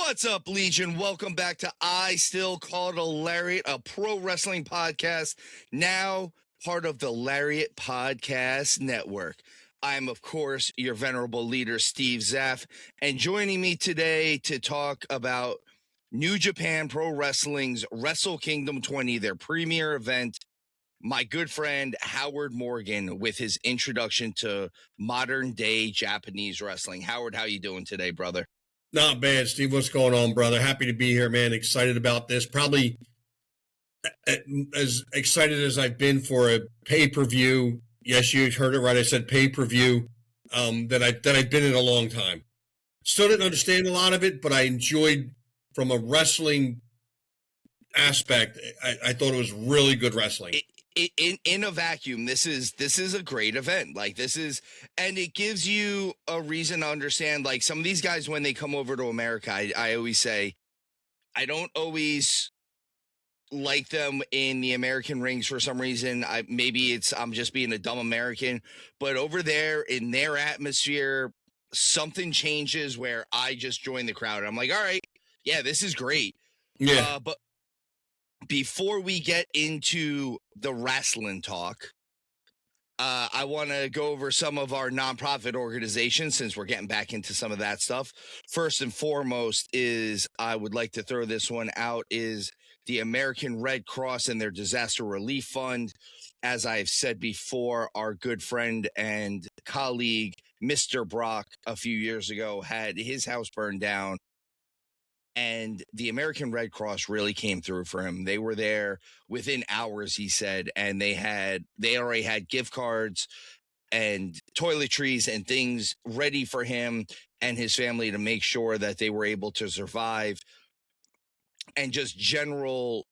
What's up, Legion? Welcome back to I Still Call It a Lariat, a pro wrestling podcast, now part of the Lariat Podcast Network. I'm, of course, your venerable leader, Steve Zapf, and joining me today to talk about New Japan Pro Wrestling's Wrestle Kingdom 20, their premier event, my good friend Howard Morgan with his introduction to modern-day Japanese wrestling. Howard, how you doing today, brother? Not bad, Steve. What's going on, brother? Happy to be here, man. Excited about this. Probably as excited as I've been for a pay-per-view. Yes, you heard it right. I said pay-per-view that I've been in a long time. Still didn't understand a lot of it, but I enjoyed from a wrestling aspect. I thought it was really good wrestling. In a vacuum, this is a great event. Like, this is, and it gives you a reason to understand, like, some of these guys, when they come over to America, I always say, I don't always like them in the American rings for some reason. Maybe I'm just being a dumb American, but over there in their atmosphere, something changes where I just join the crowd. I'm like, all right, yeah, this is great. Yeah. But before we get into the wrestling talk, I want to go over some of our nonprofit organizations since we're getting back into some of that stuff. First and foremost is, I would like to throw this one out, is the American Red Cross and their Disaster Relief Fund. As I've said before, our good friend and colleague, Mr. Brock, a few years ago had his house burned down. And the American Red Cross really came through for him. They were there within hours, he said, and they already had gift cards and toiletries and things ready for him and his family to make sure that they were able to survive, and just general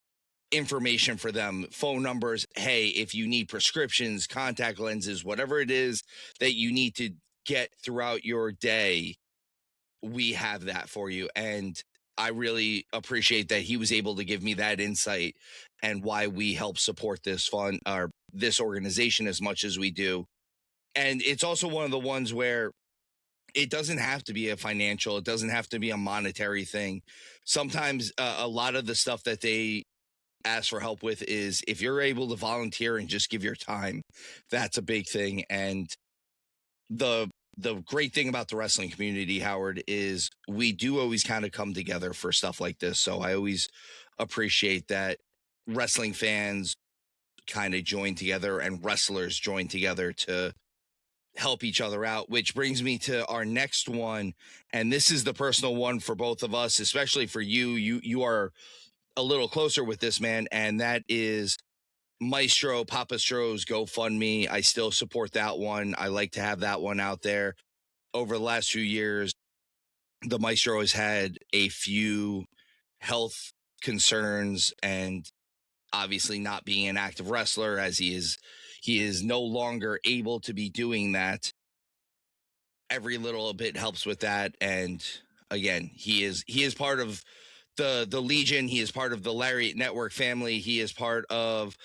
information for them, phone numbers. Hey, if you need prescriptions, contact lenses, whatever it is that you need to get throughout your day, we have that for you. And I really appreciate that he was able to give me that insight and why we help support this fund or this organization as much as we do. And it's also one of the ones where it doesn't have to be a financial, it doesn't have to be a monetary thing. Sometimes a lot of the stuff that they ask for help with is if you're able to volunteer and just give your time, that's a big thing. And the great thing about the wrestling community, Howard, is we do always kind of come together for stuff like this. So I always appreciate that wrestling fans kind of join together and wrestlers join together to help each other out, which brings me to our next one. And this is the personal one for both of us, especially for you. You are a little closer with this, man. And that is Maestro Papa Stroh's GoFundMe. I still support that one. I like to have that one out there. Over the last few years, the Maestro has had a few health concerns, and obviously not being an active wrestler, as he is no longer able to be doing that. Every little bit helps with that. And again, he is part of the Legion. He is part of the Lariat Network family. He is part of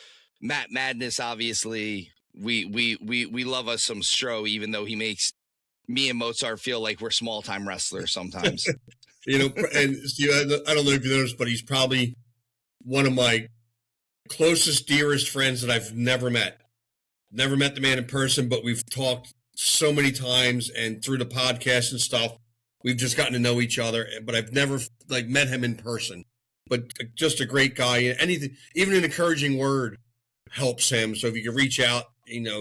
Matt Madness. Obviously, we love us some Stro, even though he makes me and Mozart feel like we're small time wrestlers sometimes. And Steve, I don't know if you noticed, but he's probably one of my closest, dearest friends that I've never met. Never met the man in person, but we've talked so many times, and through the podcast and stuff, we've just gotten to know each other. But I've never met him in person. But just a great guy. Anything, even an encouraging word helps him. So if you can reach out,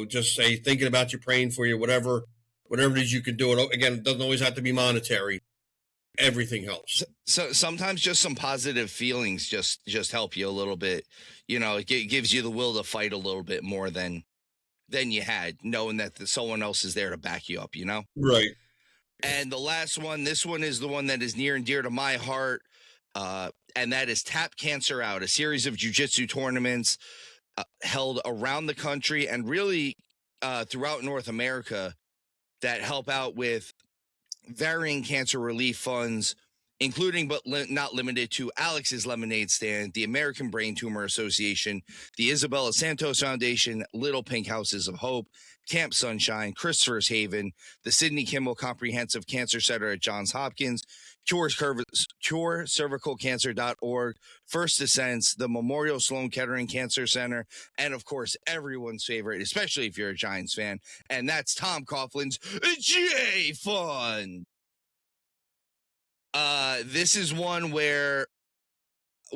just say thinking about you, praying for you, whatever it is you can do it. Again, it doesn't always have to be monetary. Everything helps. So sometimes just some positive feelings just help you a little bit. It gives you the will to fight a little bit more than you had, knowing that someone else is there to back you up, Right. And the last one, this one is the one that is near and dear to my heart, and that is Tap Cancer Out, a series of jiu-jitsu tournaments held around the country and really throughout North America that help out with varying cancer relief funds, including but not limited to Alex's Lemonade Stand, the American Brain Tumor Association, the Isabella Santos Foundation, Little Pink Houses of Hope, Camp Sunshine, Christopher's Haven, the Sidney Kimmel Comprehensive Cancer Center at Johns Hopkins, curecervicalcancer.org, First Descents, the Memorial Sloan Kettering Cancer Center, and of course, everyone's favorite, especially if you're a Giants fan, and that's Tom Coughlin's J Fund. This is one where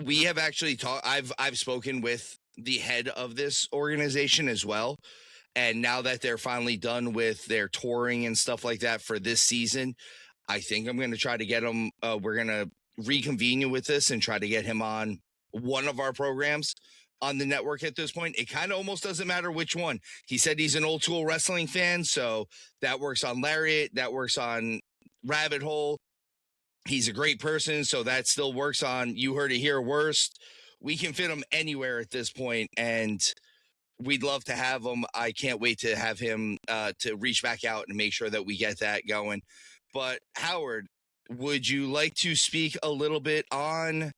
we have actually talked. I've spoken with the head of this organization as well. And now that they're finally done with their touring and stuff like that for this season, I think I'm going to try to get him. We're going to reconvene with this and try to get him on one of our programs on the network at this point. It kind of almost doesn't matter which one. He said he's an old school wrestling fan, so that works on Lariat, that works on Rabbit Hole. He's a great person, so that still works on You Heard It Here Worst. We can fit him anywhere at this point, and we'd love to have him. I can't wait to have him to reach back out and make sure that we get that going. But Howard, would you like to speak a little bit on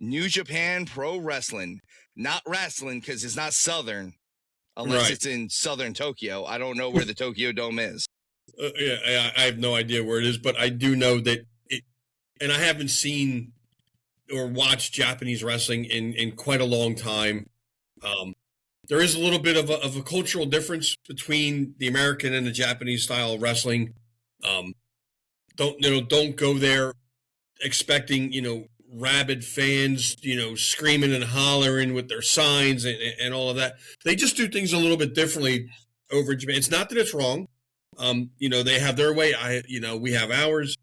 New Japan Pro Wrestling? Not wrestling, because it's not Southern, unless it's in Southern Tokyo. I don't know where the Tokyo Dome is. I have no idea where it is, but I do know that and I haven't seen or watched Japanese wrestling in quite a long time. There is a little bit of a cultural difference between the American and the Japanese style of wrestling. Don't go there expecting, rabid fans, screaming and hollering with their signs and all of that. They just do things a little bit differently over in Japan. It's not that it's wrong. They have their way. We have ours.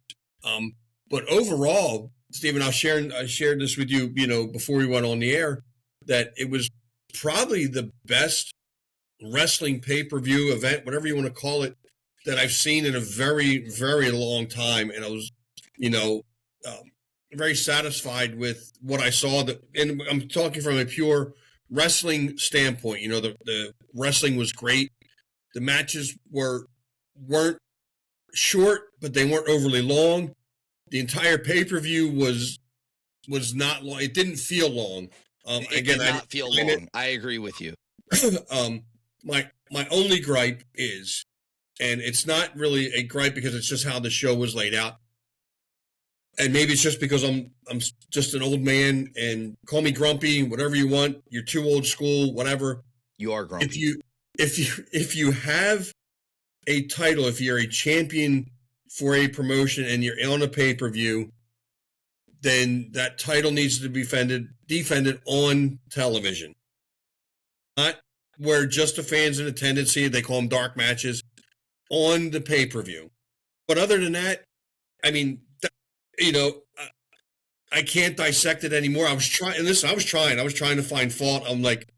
But overall, Stephen, I shared this with you, before we went on the air, that it was probably the best wrestling pay-per-view event, whatever you want to call it, that I've seen in a very, very long time. And I was, very satisfied with what I saw. And I'm talking from a pure wrestling standpoint. The wrestling was great. The matches weren't short, but they weren't overly long. The entire pay-per-view was not long. It didn't feel long. It did not feel long. I agree with you. My only gripe is, and it's not really a gripe because it's just how the show was laid out, and maybe it's just because I'm just an old man, and call me grumpy, whatever you want. You're too old school, whatever. You are grumpy. If you have a title, if you're a champion for a promotion and you're on a pay-per-view, then that title needs to be defended on television. Not where just the fans in attendance see it. They call them dark matches on the pay-per-view. But other than that, I mean, I can't dissect it anymore. I was trying to find fault. I'm like,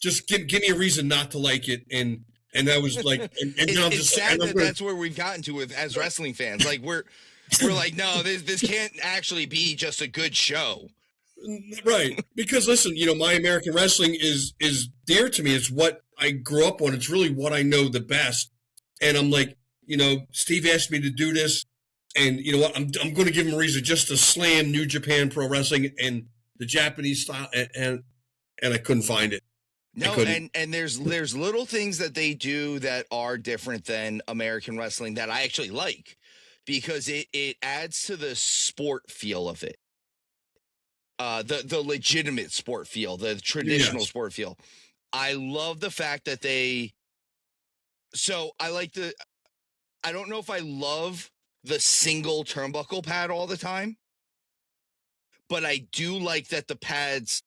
just give me a reason not to like it. And that was like, it's sad that that's where we've gotten to as wrestling fans. Like we're like, no, this can't actually be just a good show. Right. Because listen, my American wrestling is dear to me. It's what I grew up on. It's really what I know the best. And I'm like, Steve asked me to do this, and you know what? I'm going to give him a reason just to slam New Japan Pro Wrestling and the Japanese style, and I couldn't find it. No, and there's little things that they do that are different than American wrestling that I actually like, because it adds to the sport feel of it. The legitimate sport feel, the traditional sport feel. I love the fact that I don't know if I love the single turnbuckle pad all the time, but I do like that the pads,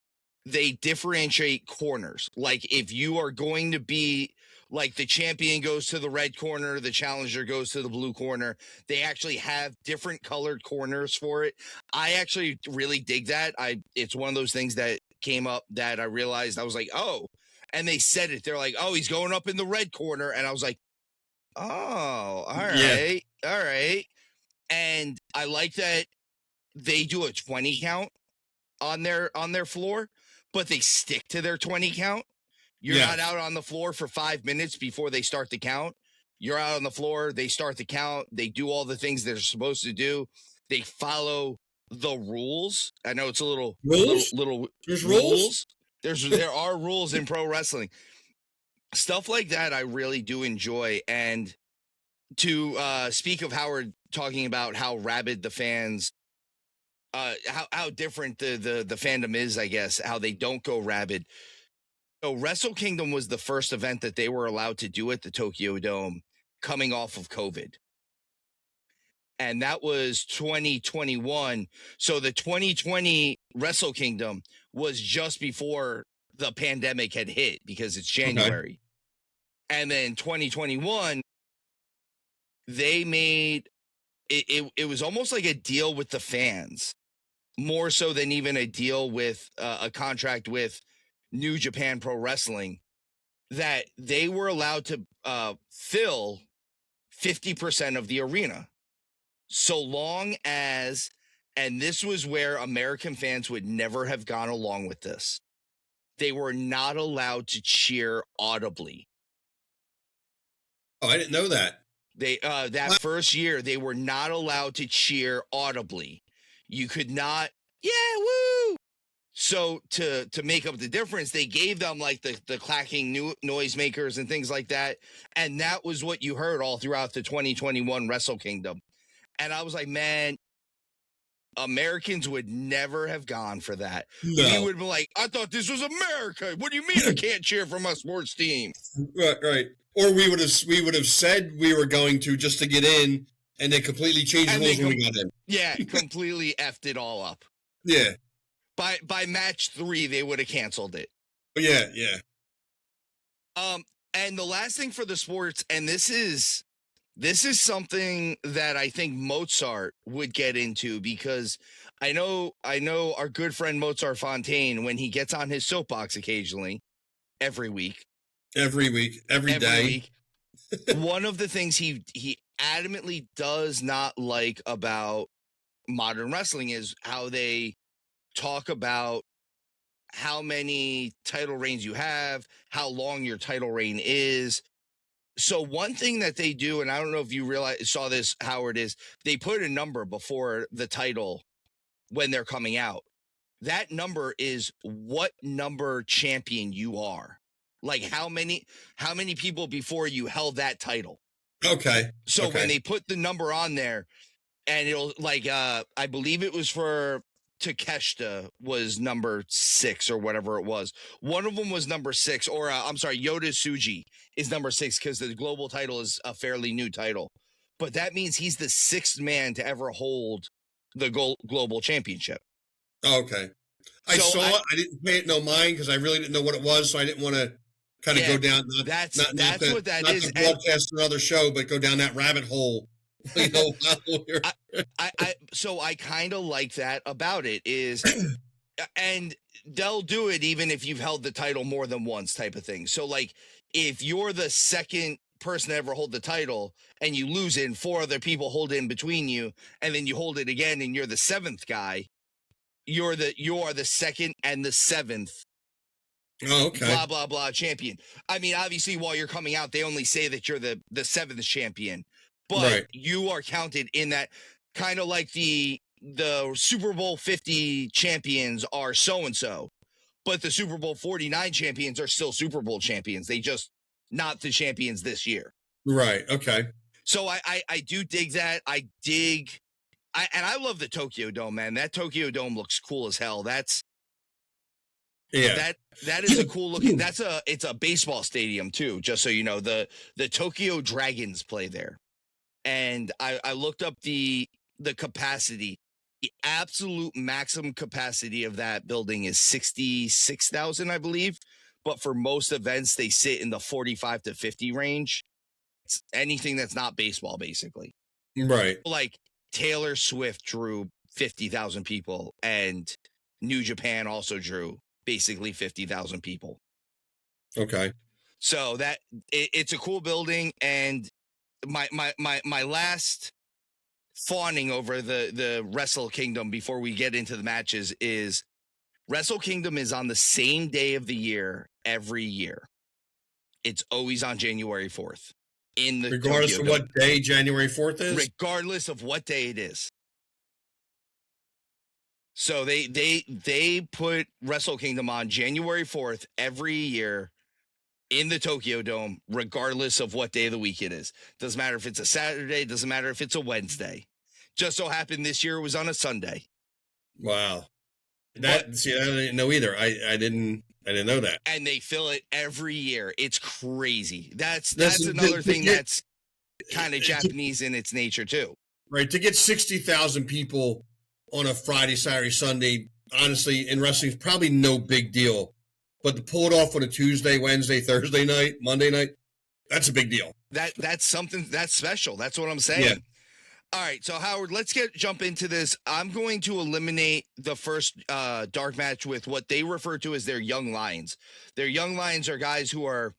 they differentiate corners. Like if you are going to be like the champion goes to the red corner, the challenger goes to the blue corner, they actually have different colored corners for it. I actually really dig that. It's one of those things that came up that I realized I was like, oh, and they said it. They're like, oh, he's going up in the red corner. And I was like, oh, all right. Yeah. All right. And I like that they do a 20 count on their floor, but they stick to their 20 count. You're not out on the floor for 5 minutes before they start the count. You're out on the floor. They start the count. They do all the things they're supposed to do. They follow the rules. I know it's a little There's rules. There are rules in pro wrestling. Stuff like that I really do enjoy. And to speak of Howard talking about how rabid the fans how different the fandom is, I guess, how they don't go rabid. So Wrestle Kingdom was the first event that they were allowed to do at the Tokyo Dome coming off of COVID. And that was 2021. So the 2020 Wrestle Kingdom was just before the pandemic had hit because it's January. Okay. And then 2021, they made it was almost like a deal with the fans, more so than even a deal with a contract with New Japan Pro Wrestling, that they were allowed to fill 50% of the arena. So long as, and this was where American fans would never have gone along with this, they were not allowed to cheer audibly. Oh, I didn't know that. They that first year, they were not allowed to cheer audibly. You could not, yeah, woo. So to make up the difference, they gave them like the clacking noisemakers and things like that. And that was what you heard all throughout the 2021 Wrestle Kingdom. And I was like, man, Americans would never have gone for that. No. We would be like, I thought this was America. What do you mean I can't cheer for my sports team? Right. Or we would have said we were going to just to get in, and then completely changed the rules when we got in. Yeah, completely effed it all up. Yeah. By match 3, they would have canceled it. Yeah. And the last thing for the sports, and this is something that I think Mozart would get into, because I know our good friend Mozart Fontaine, when he gets on his soapbox occasionally, every day, one of the things he adamantly does not like about modern wrestling is how they talk about how many title reigns you have, how long your title reign is. So one thing that they do, and I don't know if you saw this, Howard, is they put a number before the title when they're coming out. That number is what number champion you are. Like how many people before you held that title. Okay. So when they put the number on there, and it'll like I believe it was for Takeshita was number 6 or whatever it was. One of them was number 6, or I'm sorry, Yota Tsuji is number 6 because the global title is a fairly new title. But that means he's the 6th man to ever hold the global championship. Okay. I saw it. I didn't pay it no mind because I really didn't know what it was, so I didn't want to kind of go down. That's what that is. Not to broadcast another show, but go down that rabbit hole. You know, so I kind of like that about it is, and they'll do it even if you've held the title more than once, type of thing. So like if you're the 2nd person to ever hold the title and you lose it and 4 other people hold it in between you, and then you hold it again and you're the 7th guy, you are the 2nd and the 7th. Oh, okay. Blah blah blah champion. I mean, obviously, while you're coming out, they only say that you're the 7th champion. But you are counted in that, kind of like the Super Bowl 50 champions are so-and-so, but the Super Bowl 49 champions are still Super Bowl champions. They just not the champions this year. Right. Okay. So I do dig that. I love the Tokyo Dome, man. That Tokyo Dome looks cool as hell. That is a cool looking. It's a baseball stadium too, just so you know. The Tokyo Dragons play there. And I looked up the capacity. The absolute maximum capacity of that building is 66,000, I believe. But for most events, they sit in the 45 to 50 range. It's anything that's not baseball, basically. Right. Like Taylor Swift drew 50,000 people, and New Japan also drew basically 50,000 people. Okay. So it's a cool building, and my last fawning over the Wrestle Kingdom before we get into the matches is Wrestle Kingdom is on the same day of the year every year. It's always on January 4th. Regardless of what day January 4th is? Regardless of what day it is. So they put Wrestle Kingdom on January 4th every year in the Tokyo Dome, regardless of what day of the week it is. Doesn't matter if it's a Saturday, doesn't matter if it's a Wednesday. Just so happened this year it was on a Sunday. Wow. I didn't know either. I didn't know that. And they fill it every year. It's crazy. That's Listen, another thing that's kind of Japanese in its nature too. Right. To get 60,000 people on a Friday, Saturday, Sunday, honestly, in wrestling is probably no big deal. But to pull it off on a Tuesday, Wednesday, Thursday night, Monday night, that's a big deal. That's something that's special. That's what I'm saying. Yeah. All right, so Howard, let's jump into this. I'm going to eliminate the first dark match with what they refer to as their young lions. Their young lions are guys who are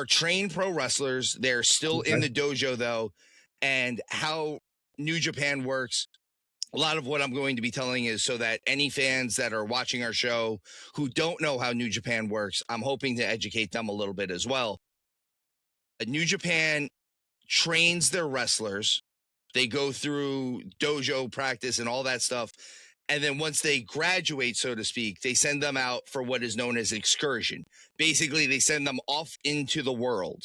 trained pro wrestlers. They're still in the dojo though, and how New Japan works. A lot of what I'm going to be telling is so that any fans that are watching our show who don't know how New Japan works, I'm hoping to educate them a little bit as well. New Japan trains their wrestlers. They go through dojo practice and all that stuff. And then once they graduate, so to speak, they send them out for what is known as excursion. Basically, they send them off into the world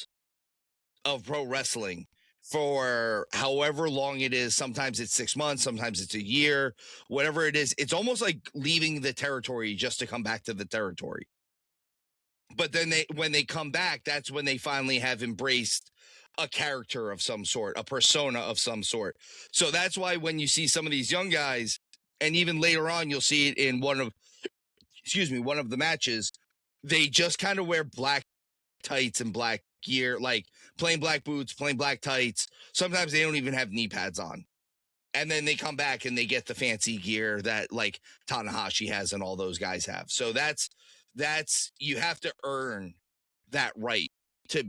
of pro wrestling for however long it is. Sometimes it's 6 months, sometimes it's a year, whatever it is. It's almost like leaving the territory just to come back to the territory. But then when they come back, that's when they finally have embraced a character of some sort, a persona of some sort. So that's why when you see some of these young guys, and even later on, you'll see it in one of the matches, they just kind of wear black tights and black gear, like plain black boots, plain black tights. Sometimes they don't even have knee pads on. And then they come back and they get the fancy gear that like Tanahashi has and all those guys have. So that's you have to earn that right to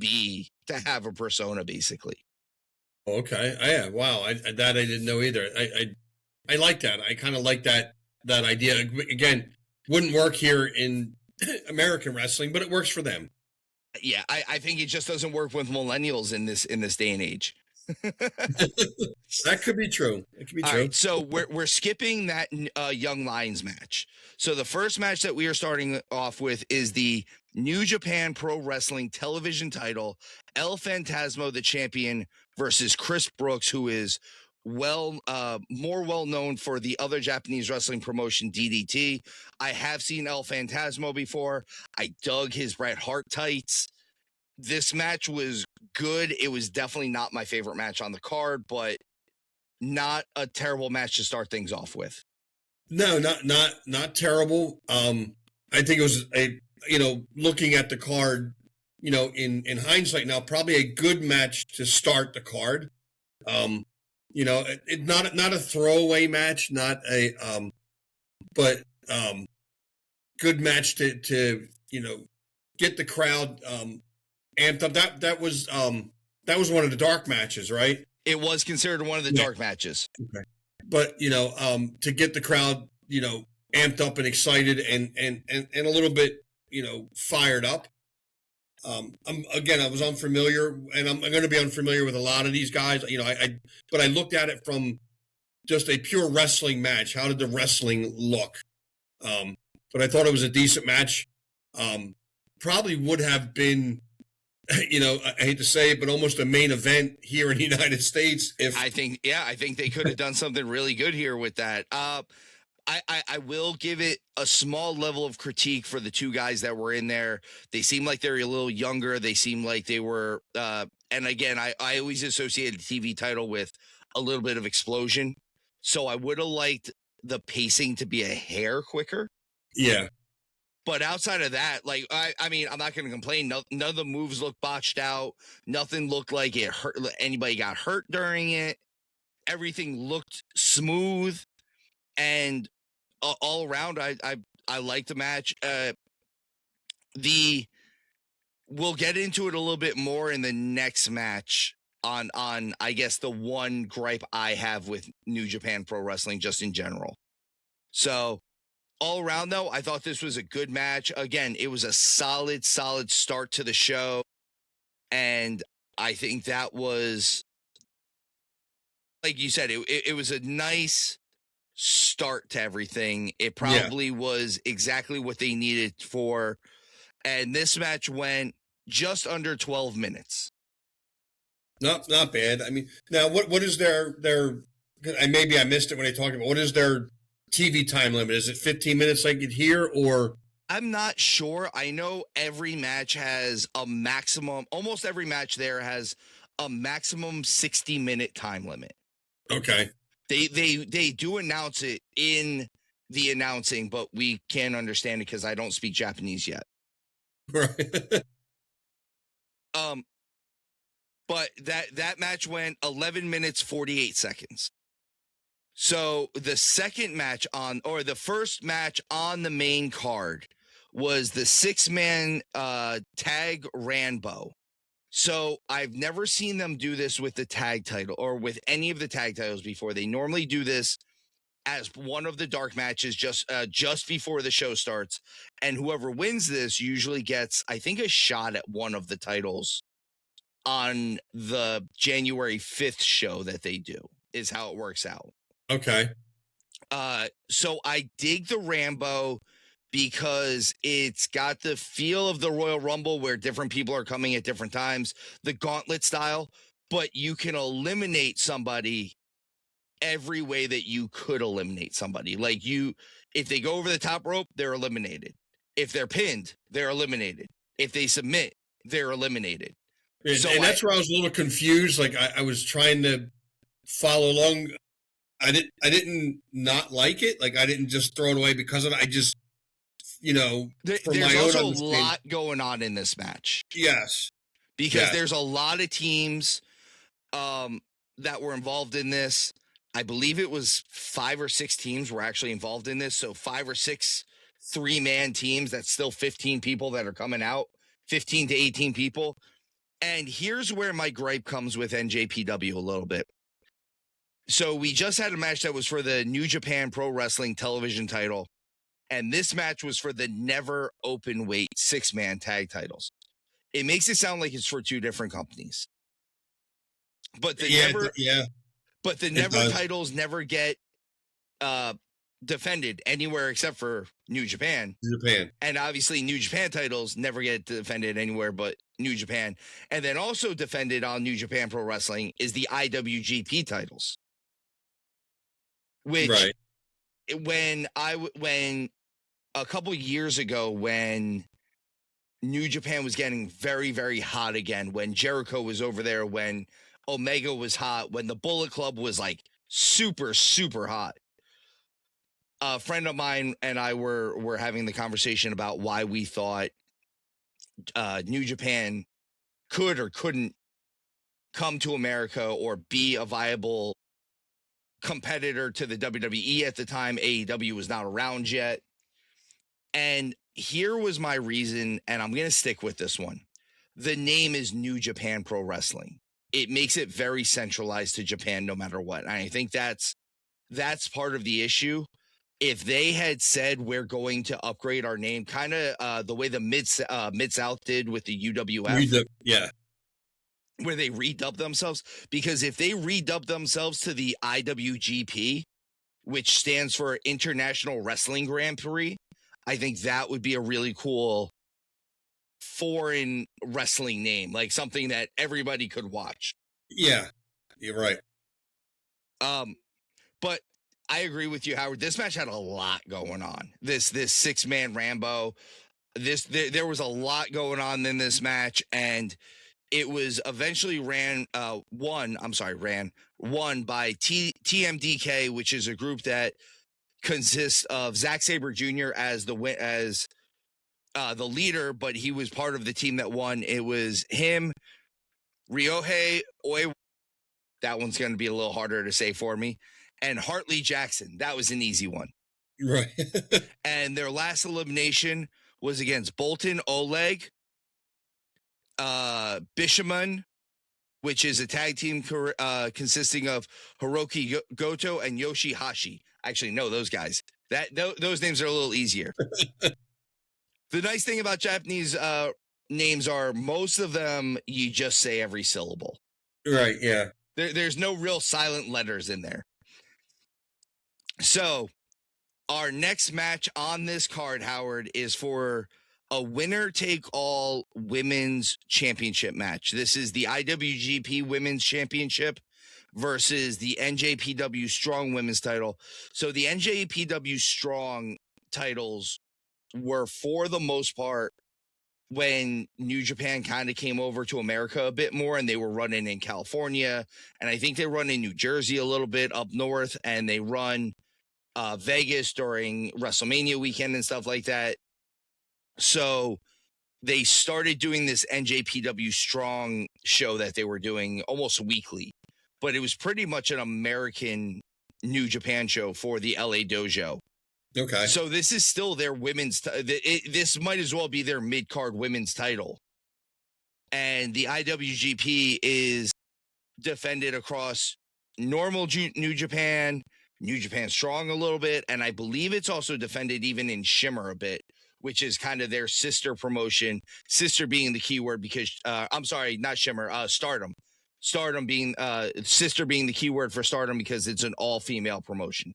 have a persona, basically. Okay. Yeah. Wow. I didn't know either. I like that. I kind of like that idea. Again, wouldn't work here in American wrestling, but it works for them. Yeah, I think it just doesn't work with millennials in this day and age. That could be true. All right, so we're skipping that Young Lions match. So the first match that we are starting off with is the New Japan Pro Wrestling television title, El Phantasmo, the champion, versus Chris Brooks, who is more well known for the other Japanese wrestling promotion, DDT. I have seen El Phantasmo before. I dug his Bret Hart tights. This match was good. It was definitely not my favorite match on the card, but not a terrible match to start things off with. No, not terrible. I think it was looking at the card, in hindsight now, probably a good match to start the card. It not a throwaway match, not a but good match to get the crowd amped up. That was one of the dark matches, right? It was considered one of the dark matches. Okay. But to get the crowd amped up and excited and a little bit fired up. I was unfamiliar, and I'm going to be unfamiliar with a lot of these guys. But I looked at it from just a pure wrestling match. How did the wrestling look? But I thought it was a decent match. Probably would have been, I hate to say it, but almost a main event here in the United States. I think they could have done something really good here with that. I will give it a small level of critique for the two guys that were in there. They seem like they're a little younger. They seem like they were, and again, I always associate the TV title with a little bit of explosion. So I would have liked the pacing to be a hair quicker. Yeah. But outside of that, like, I mean, I'm not going to complain. None of the moves looked botched out. Nothing looked like it hurt. Anybody got hurt during it. Everything looked smooth. And all around, I liked the match. We'll get into it a little bit more in the next match on I guess the one gripe I have with New Japan Pro Wrestling just in general. So all around though, I thought this was a good match. Again, it was a solid start to the show. And I think that was, like you said, it was a nice start to everything. It probably was exactly what they needed for. And this match went just under 12 minutes. Not bad. I mean, now what is their maybe I missed it when they talked about what is their TV time limit? Is it 15 minutes like it here, or? I'm not sure. I know every match has a maximum, almost every match there has a maximum 60-minute time limit. Okay. They do announce it in the announcing, but we can't understand it because I don't speak Japanese yet. Right. But that match went 11 minutes 48 seconds. So the second match the first match on the main card was the 6-man tag Rambo. So I've never seen them do this with the tag title or with any of the tag titles before. They normally do this as one of the dark matches just before the show starts. And whoever wins this usually gets, I think, a shot at one of the titles on the January 5th show that they do, is how it works out. Okay. So I dig the Rambo because it's got the feel of the Royal Rumble where different people are coming at different times, the gauntlet style, but you can eliminate somebody every way that you could eliminate somebody. Like if they go over the top rope, they're eliminated. If they're pinned, they're eliminated. If they submit, they're eliminated. And that's where I was a little confused. Like I was trying to follow along. I didn't not like it. Like I didn't just throw it away because of it. I just, there's also a lot going on in this match. Yes. Because there's a lot of teams that were involved in this. I believe it was 5 or 6 teams were actually involved in this. So 5 or 6 3-man teams. That's still 15 people that are coming out, 15 to 18 people. And here's where my gripe comes with NJPW a little bit. So we just had a match that was for the New Japan Pro Wrestling television title. And this match was for the never open weight 6-man tag titles. It makes it sound like it's for 2 different companies. But the never titles never get defended anywhere except for New Japan. And obviously New Japan titles never get defended anywhere but New Japan. And then also defended on New Japan Pro Wrestling is the IWGP titles. Which when a couple years ago, when New Japan was getting very, very hot again, when Jericho was over there, when Omega was hot, when the Bullet Club was like super, super hot, a friend of mine and I were having the conversation about why we thought New Japan could or couldn't come to America or be a viable competitor to the WWE at the time. AEW was not around yet. And here was my reason, and I'm going to stick with this one. The name is New Japan Pro Wrestling. It makes it very centralized to Japan no matter what. And I think that's part of the issue. If they had said we're going to upgrade our name, kind of the way the Mid-South did with the UWF. Where they redubbed themselves. Because if they redubbed themselves to the IWGP, which stands for International Wrestling Grand Prix, I think that would be a really cool foreign wrestling name, like something that everybody could watch. Yeah, you're right. But I agree with you, Howard. This match had a lot going on. This 6-man Rambo. There was a lot going on in this match, and it was eventually won by TMDK, which is a group that consists of Zack Sabre Jr. as the leader, but he was part of the team that won. It was him, Ryohei Oi. That one's going to be a little harder to say for me. And Hartley Jackson. That was an easy one. Right. And their last elimination was against Bolton Oleg, Bishamon, which is a tag team consisting of Hiroki Goto and Yoshihashi. Actually, no, those guys. Those names are a little easier. The nice thing about Japanese names are most of them you just say every syllable. Right, yeah. There's no real silent letters in there. So our next match on this card, Howard, is for a winner-take-all women's championship match. This is the IWGP Women's Championship versus the NJPW Strong Women's title. So the NJPW Strong titles were, for the most part, when New Japan kind of came over to America a bit more, and they were running in California, and I think they run in New Jersey a little bit up north, and they run Vegas during WrestleMania weekend and stuff like that. So they started doing this NJPW Strong show that they were doing almost weekly, but it was pretty much an American New Japan show for the LA Dojo. Okay. So this is still their women's. This might as well be their mid-card women's title. And the IWGP is defended across normal New Japan, New Japan Strong a little bit, and I believe it's also defended even in Shimmer a bit, which is kind of their sister promotion. Sister being the key word because I'm sorry, not Shimmer, Stardom. Stardom being sister being the key word for Stardom because it's an all-female promotion.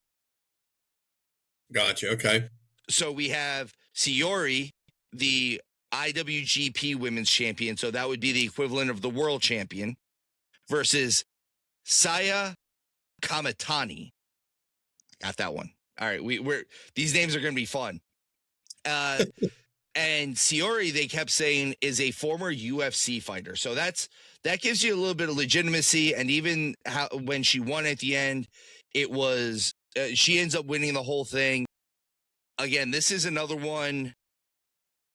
Gotcha. Okay. So we have Sayori, the IWGP Women's Champion. So that would be the equivalent of the World Champion versus Saya Kamitani. Got that one. All right. We're these names are going to be fun. And Sayori, they kept saying, is a former UFC fighter. So that gives you a little bit of legitimacy. And even when she won at the end, it was she ends up winning the whole thing. Again, this is another one.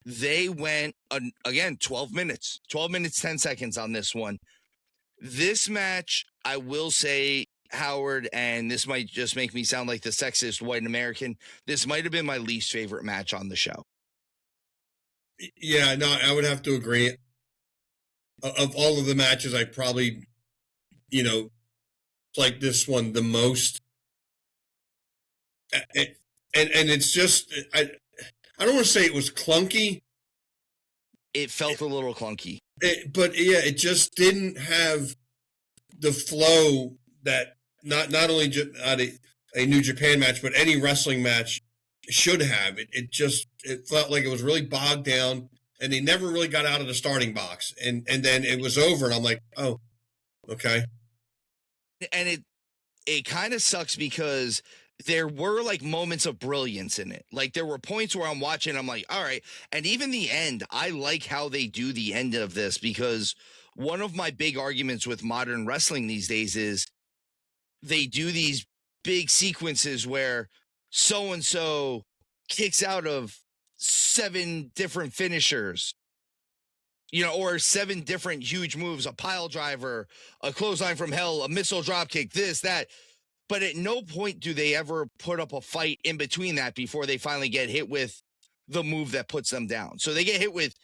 They went, again, 12 minutes, 10 seconds on this one. This match, I will say, Howard, and this might just make me sound like the sexist white American, this might have been my least favorite match on the show. Yeah, no, I would have to agree. Of all of the matches, I probably, like this one the most. And it's just, I don't want to say it was clunky. It felt a little clunky. But yeah, it just didn't have the flow that not only a New Japan match, but any wrestling match should have. It felt like it was really bogged down, and they never really got out of the starting box. And then it was over, and I'm like, oh, okay. And it kind of sucks because there were like moments of brilliance in it. Like there were points where I'm watching, I'm like, all right. And even the end, I like how they do the end of this, because one of my big arguments with modern wrestling these days is they do these big sequences where so-and-so kicks out of 7 different finishers, or 7 different huge moves, a pile driver, a clothesline from hell, a missile drop kick, this, that. But at no point do they ever put up a fight in between that before they finally get hit with the move that puts them down. So they get hit with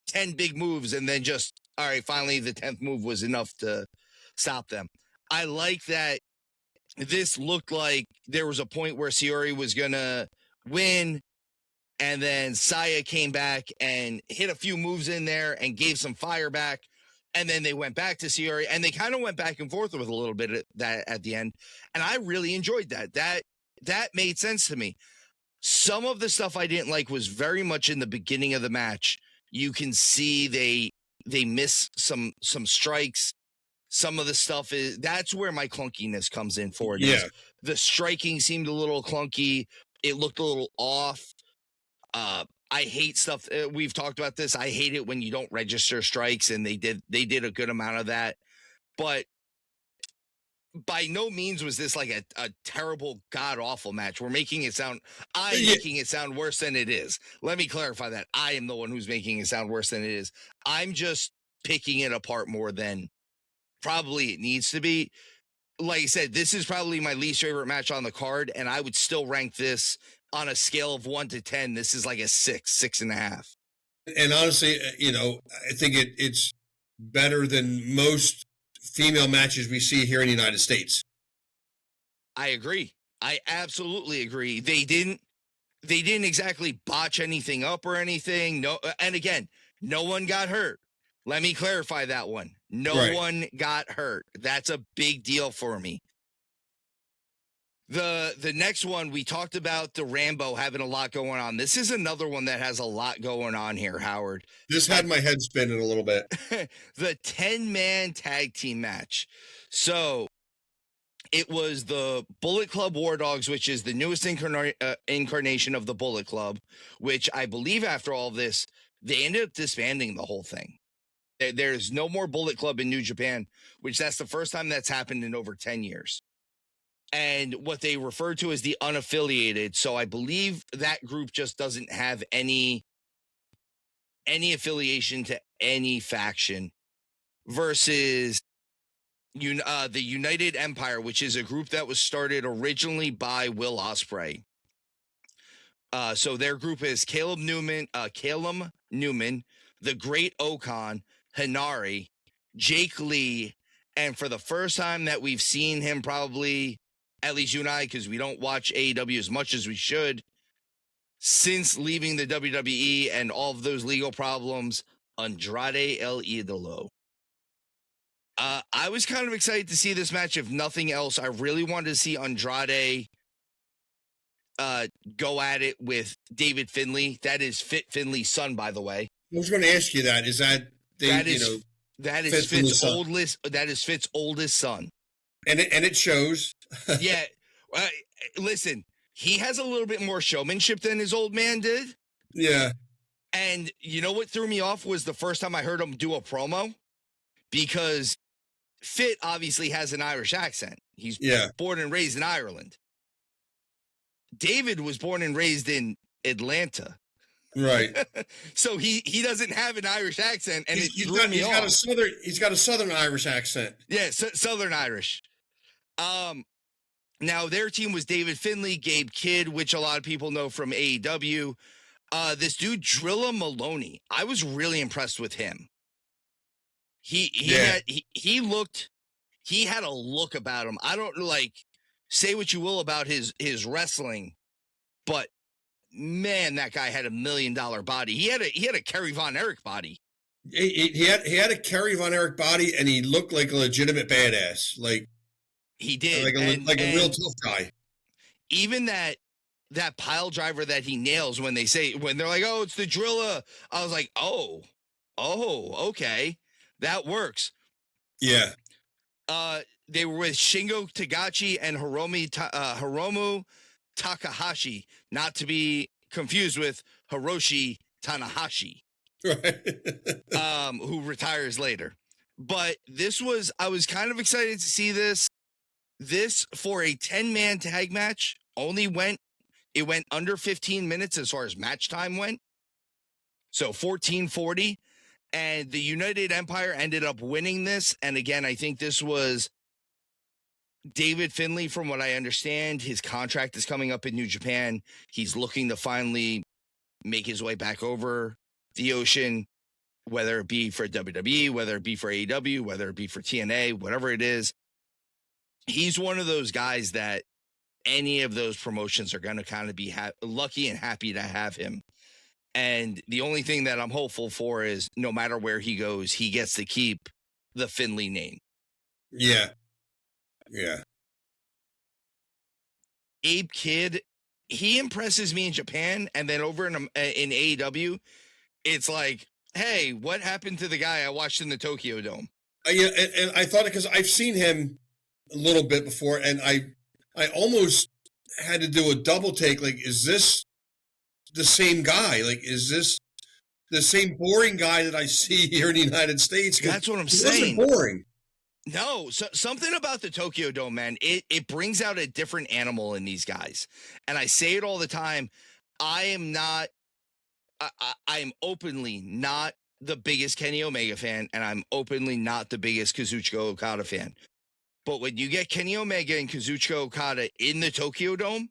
10 big moves and then just, all right, finally the 10th move was enough to stop them. I like that this looked like there was a point where Sayori was going to win, and then Saya came back and hit a few moves in there and gave some fire back. And then they went back to Sayori, and they kind of went back and forth with a little bit of that at the end. And I really enjoyed that. That made sense to me. Some of the stuff I didn't like was very much in the beginning of the match. You can see they miss some strikes. Some of the stuff that's where my clunkiness comes in for it. Yeah. The striking seemed a little clunky. It looked a little off. I hate stuff. We've talked about this. I hate it when you don't register strikes, and they did a good amount of that. But by no means was this like a terrible, god-awful match. We're making it sound, making it sound worse than it is. Let me clarify that. I am the one who's making it sound worse than it is. I'm just picking it apart more than probably it needs to be. Like I said, this is probably my least favorite match on the card, and I would still rank this on a scale of 1 to 10. This is like a 6.5. And honestly, I think it's better than most female matches we see here in the United States. I agree. I absolutely agree. They didn't exactly botch anything up or anything. No, and again, no one got hurt. Let me clarify that one. No one got hurt. That's a big deal for me. The next one, we talked about the Rambo having a lot going on. This is another one that has a lot going on here, Howard. This had my head spinning a little bit. The 10-man tag team match. So It was the Bullet Club War Dogs, which is the newest incarnation of the Bullet Club, which I believe after all of this, they ended up disbanding the whole thing. There's no more Bullet Club in New Japan, which that's the first time that's happened in over 10 years. And what they refer to as the unaffiliated. So I believe that group just doesn't have any affiliation to any faction versus the United Empire, which is a group that was started originally by Will Ospreay. So their group is Caleb Newman, the Great Okan, Hanari, Jake Lee, and for the first time that we've seen him, probably, at least you and I, because we don't watch AEW as much as we should, since leaving the WWE and all of those legal problems, Andrade El Idolo. I was kind of excited to see this match. If nothing else, I really wanted to see Andrade go at it with David Finlay. That is Fit Finlay's son, by the way. I was going to ask you that. Is that that is Fit's oldest son, and it shows. Yeah, listen, he has a little bit more showmanship than his old man did. Yeah, and you know what threw me off was the first time I heard him do a promo, because Fit obviously has an Irish accent. He's born and raised in Ireland. David was born and raised in Atlanta. Right. So he doesn't have an Irish accent, and he's got a southern Irish accent. Yeah, southern Irish. Now their team was David Finlay, Gabe Kidd, which a lot of people know from AEW. This dude Drilla Maloney, I was really impressed with him. He had a look about him. I don't say what you will about his wrestling, but man, that guy had $1 million body. He had a Kerry Von Erich body. He had a Kerry Von Erich body, and he looked like a legitimate badass. Like he did, like a real tough guy. Even that pile driver that he nails when they're like, "Oh, it's the Drilla," I was like, "Oh, okay, that works." Yeah. They were with Shingo Tagachi and Hiromu Takahashi, not to be confused with Hiroshi Tanahashi, right. Who retires later. But I was kind of excited to see this. This, for a 10-man tag match, went under 15 minutes as far as match time went. So 14:40. And the United Empire ended up winning this. And again, I think this was David Finlay, from what I understand. His contract is coming up in New Japan. He's looking to finally make his way back over the ocean, whether it be for WWE, whether it be for AEW, whether it be for TNA, whatever it is. He's one of those guys that any of those promotions are going to kind of be lucky and happy to have him. And the only thing that I'm hopeful for is no matter where he goes, he gets to keep the Finlay name. Yeah. Yeah. Abe Kidd, he impresses me in Japan, and then over in AEW, it's like, hey, what happened to the guy I watched in the Tokyo Dome? Yeah, and I thought it because I've seen him a little bit before, and I almost had to do a double take. Like, is this the same guy? Like, is this the same boring guy that I see here in the United States? That's what I'm saying. Wasn't boring. No, something about the Tokyo Dome, man. It brings out a different animal in these guys. And I say it all the time. I am openly not the biggest Kenny Omega fan, and I'm openly not the biggest Kazuchika Okada fan. But when you get Kenny Omega and Kazuchika Okada in the Tokyo Dome,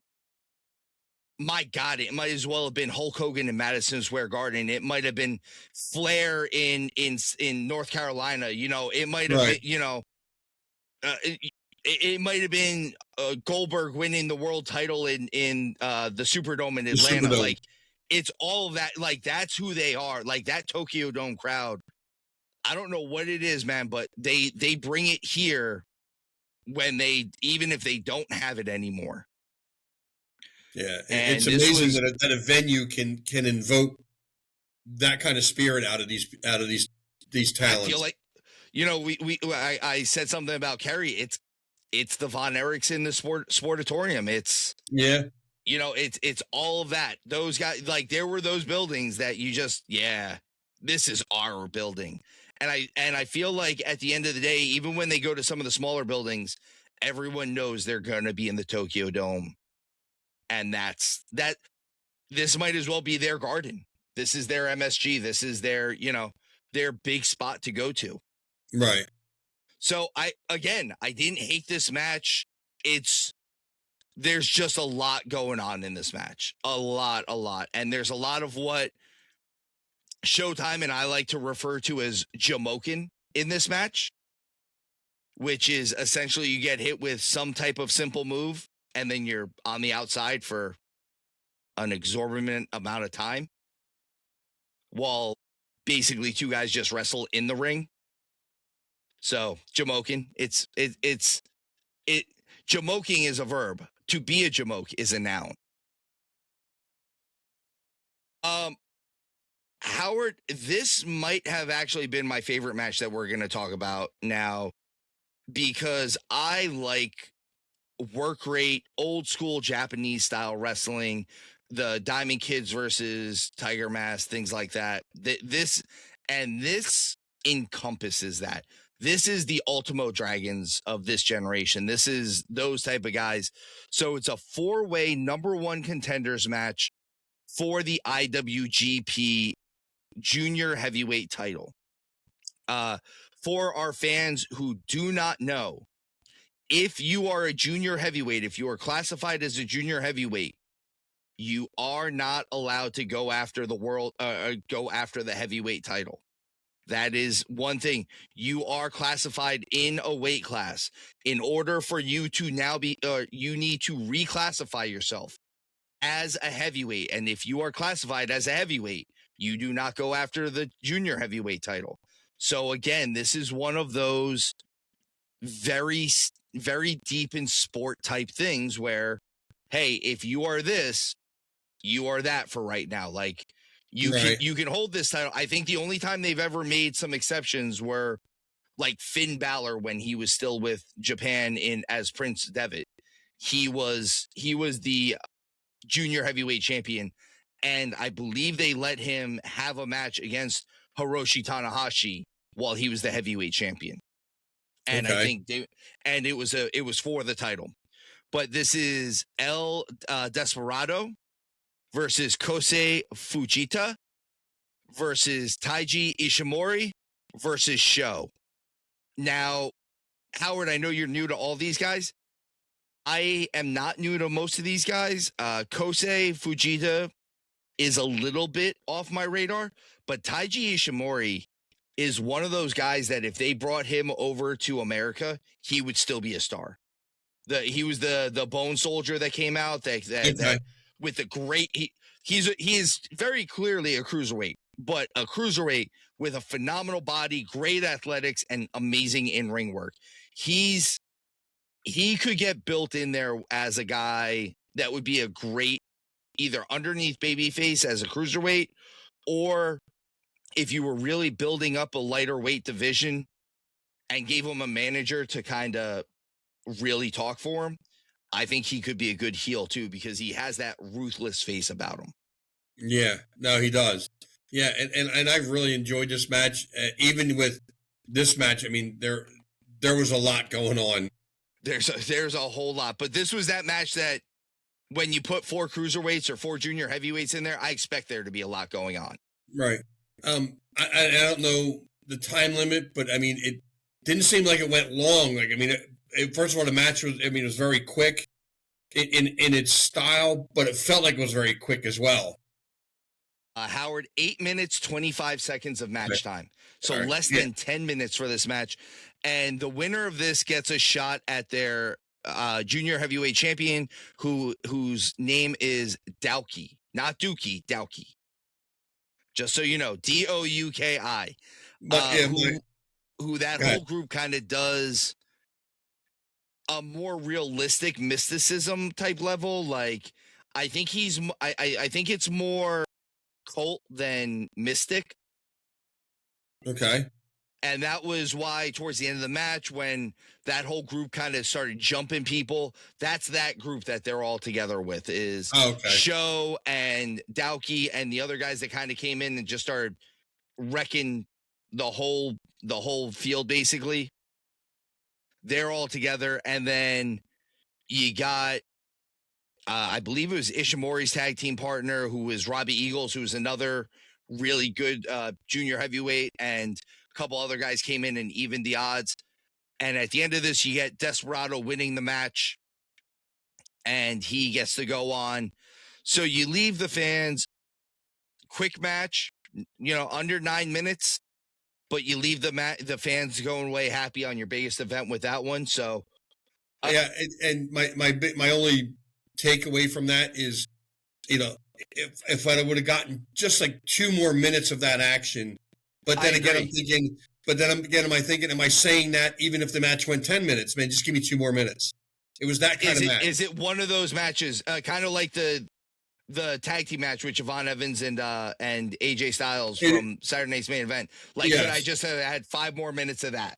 my God, it might as well have been Hulk Hogan in Madison Square Garden. It might have been Flair in North Carolina. You know, it might have been, you know, it might have been Goldberg winning the world title in the Superdome in Atlanta. Like, it's all of that. Like, that's who they are. Like, that Tokyo Dome crowd. I don't know what it is, man, but they bring it here even if they don't have it anymore. Yeah, and it's amazing that a venue can invoke that kind of spirit out of these talents. I feel like, you know, I said something about Kerry. It's the Von Erichs in the sportatorium. It's it's all of that. Those guys, like, there were those buildings that you just, this is our building. And I feel like at the end of the day, even when they go to some of the smaller buildings, everyone knows they're going to be in the Tokyo Dome. And that's that. This might as well be their garden. This is their MSG. This is their, their big spot to go to. Right. So I didn't hate this match. There's just a lot going on in this match. A lot. And there's a lot of what Showtime and I like to refer to as Jamoken in this match, which is essentially you get hit with some type of simple move and then you're on the outside for an exorbitant amount of time while basically two guys just wrestle in the ring. So Jamoking, Jamoking is a verb. To be a Jamoke is a noun. Howard, this might have actually been my favorite match that we're going to talk about now, because I like work rate, old school Japanese style wrestling, the Diamond Kids versus Tiger Mask, things like that. This encompasses that. This is the Ultimo Dragons of this generation. This is those type of guys. So it's a 4-way number 1 contenders match for the IWGP Junior Heavyweight title. For our fans who do not know, if you are a junior heavyweight, if you are classified as a junior heavyweight, you are not allowed to go after the heavyweight title. That is one thing. You are classified in a weight class. In order for you to now be, you need to reclassify yourself as a heavyweight. And if you are classified as a heavyweight, you do not go after the junior heavyweight title. So again, this is one of those very, very deep in sport type things where, hey, if you are this, you are that for right now. Like, you can hold this title. I think the only time they've ever made some exceptions were like Finn Balor when he was still with Japan as Prince Devitt. He was the junior heavyweight champion, and I believe they let him have a match against Hiroshi Tanahashi while he was the heavyweight champion. And I think it was for the title. But this is El Desperado versus Kosei Fujita versus Taiji Ishimori versus Sho. Now, Howard, I know you're new to all these guys. I am not new to most of these guys. Kosei Fujita is a little bit off my radar, but Taiji Ishimori is one of those guys that if they brought him over to America, he would still be a star. He was the Bone Soldier that came out that with the great he is very clearly a cruiserweight, but a cruiserweight with a phenomenal body, great athletics, and amazing in-ring work. He could get built in there as a guy that would be a great either underneath babyface as a cruiserweight, or if you were really building up a lighter weight division and gave him a manager to kind of really talk for him, I think he could be a good heel too, because he has that ruthless face about him. Yeah, no, he does. Yeah, and I've really enjoyed this match. Even with this match, I mean, there was a lot going on. There's a whole lot, but this was that match that when you put 4 cruiserweights or 4 junior heavyweights in there, I expect there to be a lot going on. Right. I don't know the time limit, but I mean, it didn't seem like it went long. Like, I mean, first of all, the match was, I mean, it was very quick in its style, but it felt like it was very quick as well. Howard, 8 minutes, 25 seconds of match time. So less than 10 minutes for this match. And the winner of this gets a shot at their junior heavyweight champion, whose name is Douki. Not Dookie, Douki. Just so you know, Douki. Who that whole group kind of does a more realistic mysticism type level. Like, I think I think it's more cult than mystic. Okay. And that was why towards the end of the match, when that whole group kind of started jumping people, that's that group that they're all together with is Show and Dowkey and the other guys that kind of came in and just started wrecking the whole field basically. They're all together. And then you got I believe it was Ishimori's tag team partner, who was Robbie Eagles, who was another really good junior heavyweight, and a couple other guys came in and evened the odds. And at the end of this, you get Desperado winning the match, and he gets to go on. So you leave the fans, quick match, under 9 minutes, but you leave the fans going away happy on your biggest event with that one. So yeah, and my only takeaway from that is, if I would have gotten just like 2 more minutes of that action, but then again, I'm thinking, am I saying that even if the match went 10 minutes, man, just give me 2 more minutes. It was that kind of match. Is it one of those matches, kind of like the tag team match with Javon Evans and AJ Styles from Saturday Night's Main Event? Like, could I just have had 5 more minutes of that?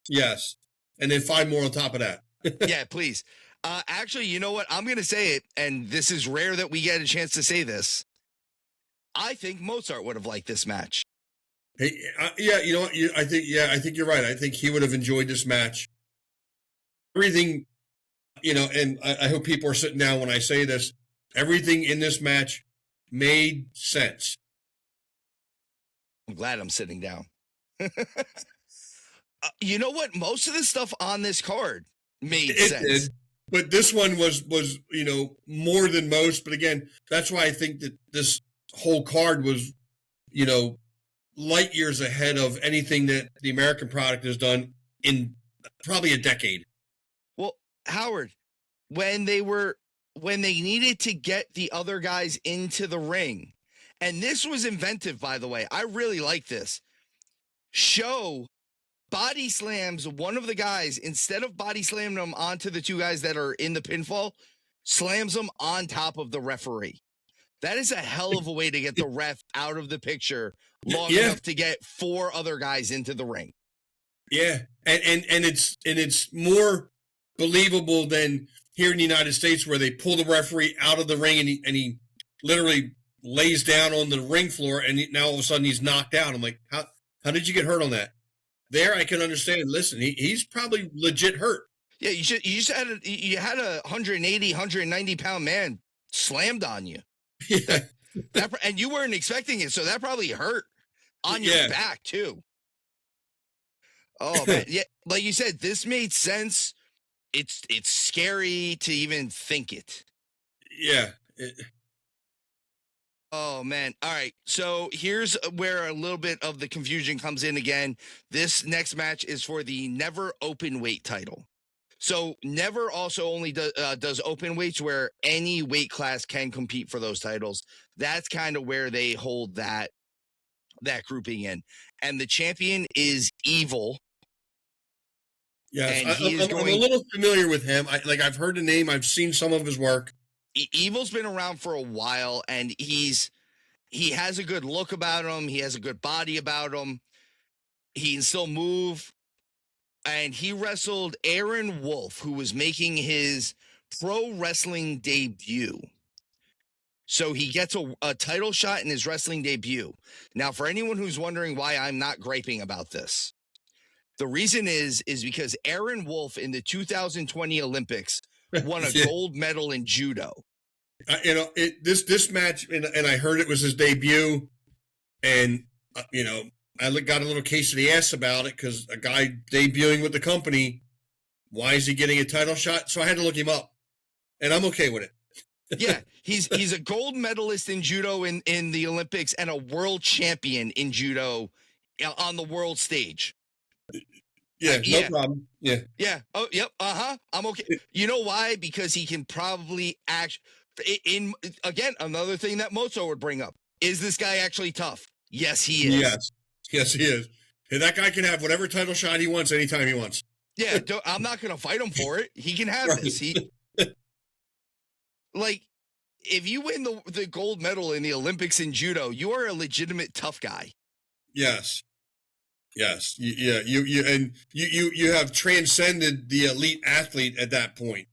Yes. And then 5 more on top of that. Yeah, please. Actually, you know what? I'm going to say it, and this is rare that we get a chance to say this. I think Mozart would have liked this match. Hey, yeah, you know what? I think you're right. I think he would have enjoyed this match. Everything, and I hope people are sitting down when I say this. Everything in this match made sense. I'm glad I'm sitting down. You know what? Most of the stuff on this card made sense. Did. But this one was more than most. But again, that's why I think that this whole card was, light years ahead of anything that the American product has done in probably a decade. Well, Howard, when they needed to get the other guys into the ring, and this was inventive, by the way. I really like this. Show body slams one of the guys, instead of body slamming them onto the 2 guys that are in the pinfall, slams them on top of the referee. That is a hell of a way to get the ref out of the picture long enough to get 4 other guys into the ring. Yeah, and it's more believable than here in the United States, where they pull the referee out of the ring and he literally lays down on the ring floor, and now all of a sudden he's knocked out. I'm like, how did you get hurt on that? There, I can understand. Listen, he's probably legit hurt. Yeah, you had a 180, 190 pound man slammed on you. Yeah. And you weren't expecting it, so that probably hurt on your back too. Oh man, yeah, like you said, this made sense. It's scary to even think it. Yeah. Oh man. All right. So here's where a little bit of the confusion comes in again. This next match is for the Never Open Weight title. So Never also only does open weights, where any weight class can compete for those titles. That's kind of where they hold that grouping in. And the champion is Evil. Yes, I'm a little familiar with him. I've heard the name. I've seen some of his work. Evil's been around for a while, and he has a good look about him. He has a good body about him. He can still move. And he wrestled Aaron Wolf, who was making his pro wrestling debut. So he gets a title shot in his wrestling debut. Now, for anyone who's wondering why I'm not griping about this, the reason is because Aaron Wolf in the 2020 Olympics won a gold medal in judo. This match, and I heard it was his debut, and I got a little case of the ass about it, because a guy debuting with the company, why is he getting a title shot? So I had to look him up, and I'm okay with it. Yeah, he's a gold medalist in judo in the Olympics, and a world champion in judo on the world stage. Yeah, no problem. Yeah. Yeah. Oh, yep. I'm okay. You know why? Because he can probably again, another thing that Mozo would bring up. Is this guy actually tough? Yes, he is. Yes, he is. And that guy can have whatever title shot he wants anytime he wants. Yeah, I'm not going to fight him for it. He can have this. Like, if you win the gold medal in the Olympics in judo, you are a legitimate tough guy. Yes. Yes. Yeah. You have transcended the elite athlete at that point.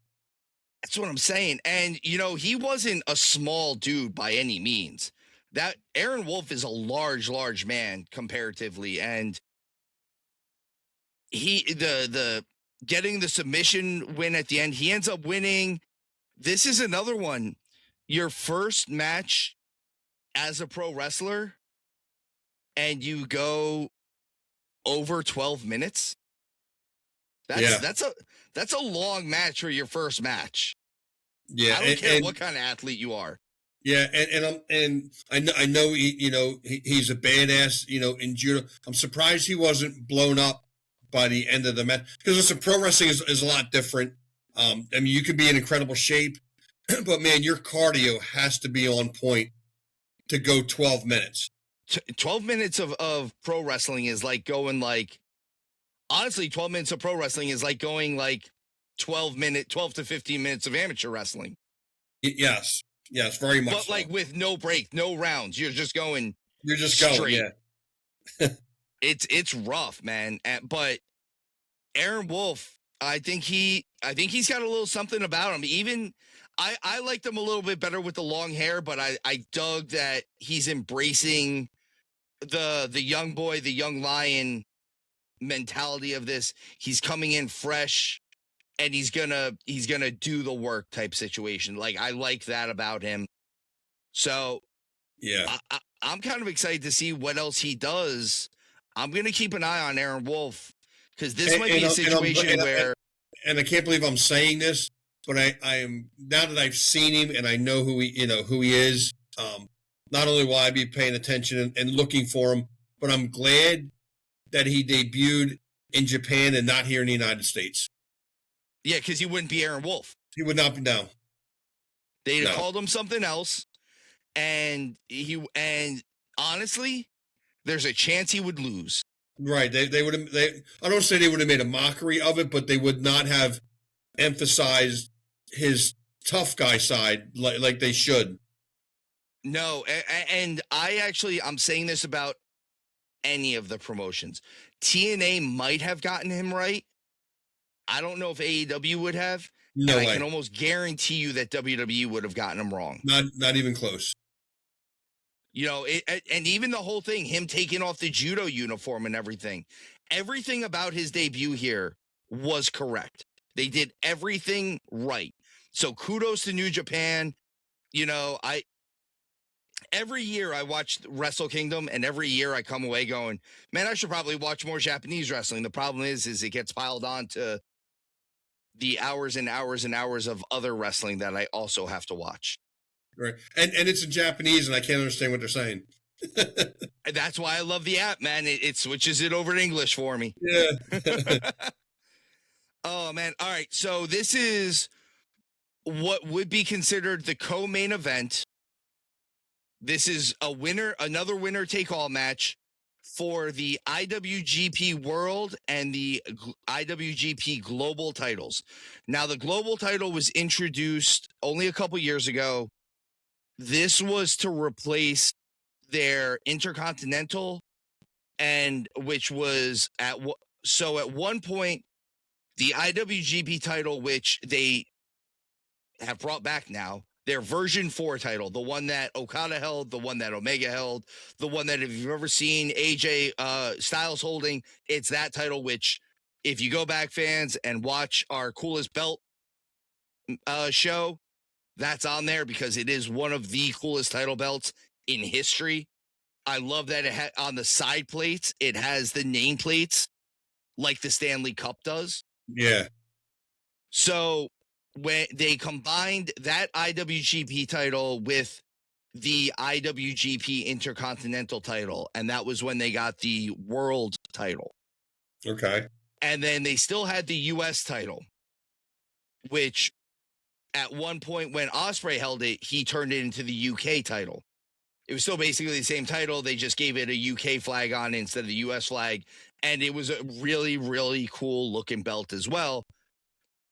That's what I'm saying. And, he wasn't a small dude by any means. That Aaron Wolf is a large man comparatively. And the getting the submission win at the end, he ends up winning. This is another one. Your first match as a pro wrestler and you go over 12 minutes. That's a long match for your first match. Yeah, I don't care what kind of athlete you are. Yeah, and I know he's a badass, in judo. I'm surprised he wasn't blown up by the end of the match, because listen, pro wrestling is a lot different. I mean, you could be in incredible shape, but man, your cardio has to be on point to go 12 minutes. 12 minutes of pro wrestling is like going honestly, 12 minutes of pro wrestling is like going 12 to 15 minutes of amateur wrestling. Yes, very much. But so. With no break, no rounds, you're just going. You're just straight. going. Yeah. It's rough, man. But Aaron Wolf, I think he's got a little something about him. Even I liked him a little bit better with the long hair, but I dug that he's embracing the young boy, the young lion mentality of this. He's coming in fresh and he's gonna do the work type situation. I like that about him. So yeah, I'm kind of excited to see what else he does. I'm gonna keep an eye on Aaron Wolf, because this might be a situation where. And I can't believe I'm saying this, but I am, now that I've seen him and I know who he is. Not only will I be paying attention and looking for him, but I'm glad that he debuted in Japan and not here in the United States. Yeah, because he wouldn't be Aaron Wolf. He would not be down. They'd have called him something else, and honestly, there's a chance he would lose. Right. They would have. I don't say they would have made a mockery of it, but they would not have emphasized his tough guy side like they should. No, and I'm saying this about any of the promotions. TNA might have gotten him right. I don't know if AEW would have. No way. I can almost guarantee you that WWE would have gotten him wrong. Not even close. And even the whole thing, him taking off the judo uniform and everything about his debut here was correct. They did everything right. So kudos to New Japan. Every year I watch Wrestle Kingdom, and every year I come away going, man, I should probably watch more Japanese wrestling. The problem is it gets piled on to the hours and hours and hours of other wrestling that I also have to watch. Right. And it's in Japanese, and I can't understand what they're saying. That's why I love the app, man. It switches it over to English for me. Yeah. Oh, man. All right. So this is what would be considered the co-main event. This is another winner-take-all match for the IWGP World and the IWGP Global titles. Now, the Global title was introduced only a couple years ago. This was to replace their Intercontinental, and which was at one point the IWGP title, which they have brought back now, their version 4 title, the one that Okada held, the one that Omega held, the one that, if you've ever seen AJ Styles holding, it's that title, which, if you go back, fans, and watch our Coolest Belt show, that's on there because it is one of the coolest title belts in history. I love that it on the side plates, it has the nameplates like the Stanley Cup does. Yeah. So when they combined that IWGP title with the IWGP Intercontinental title, and that was when they got the World title. Okay. And then they still had the US title, which at one point when Ospreay held it, he turned it into the UK title. It was still basically the same title. They just gave it a UK flag on it instead of the US flag. And it was a really, really cool looking belt as well.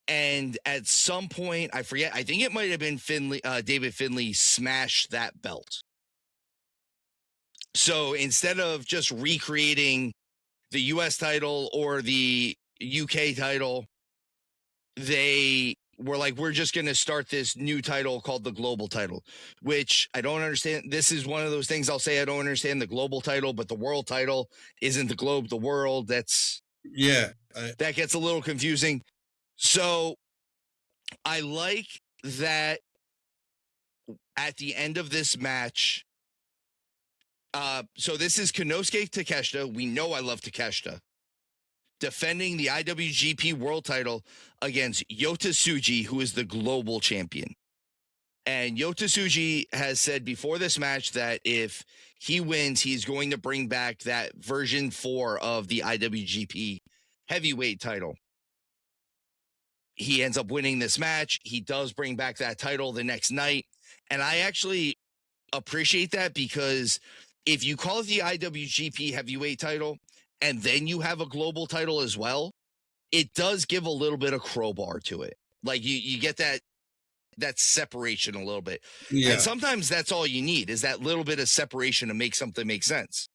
And at some point, I forget, I think it might have been David Finlay smashed that belt. So instead of just recreating the US title or the UK title, they were like, we're just going to start this new title called the global title, which I don't understand. This is one of those things I'll say I don't understand the global title, but the world title isn't the globe, the world. That gets a little confusing. So I like that at the end of this match. So this is Konosuke Takeshita. We know I love Takeshita. Defending the IWGP World title against Yota Tsuji, who is the global champion. And Yota Tsuji has said before this match that if he wins, he's going to bring back that version 4 of the IWGP heavyweight title. He ends up winning this match. He does bring back that title the next night. And I actually appreciate that, because if you call it the IWGP heavyweight title and then you have a global title as well, it does give a little bit of crowbar to it. Like you get that separation a little bit. Yeah. And sometimes that's all you need, is that little bit of separation to make something make sense.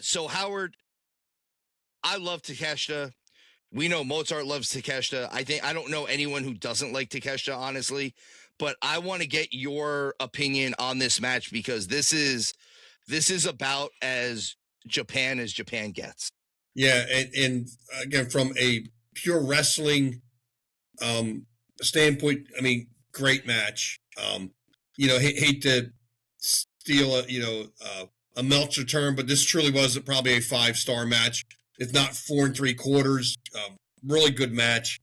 So Howard, I love Takeshita. We know Mozart loves Takeshita. I don't know anyone who doesn't like Takeshita, honestly, but I want to get your opinion on this match, because this is about as Japan gets. Yeah, and again, from a pure wrestling standpoint, I mean, great match. Hate to steal a Meltzer term, but this truly was probably a 5-star match, if not 4 3/4. Really good match.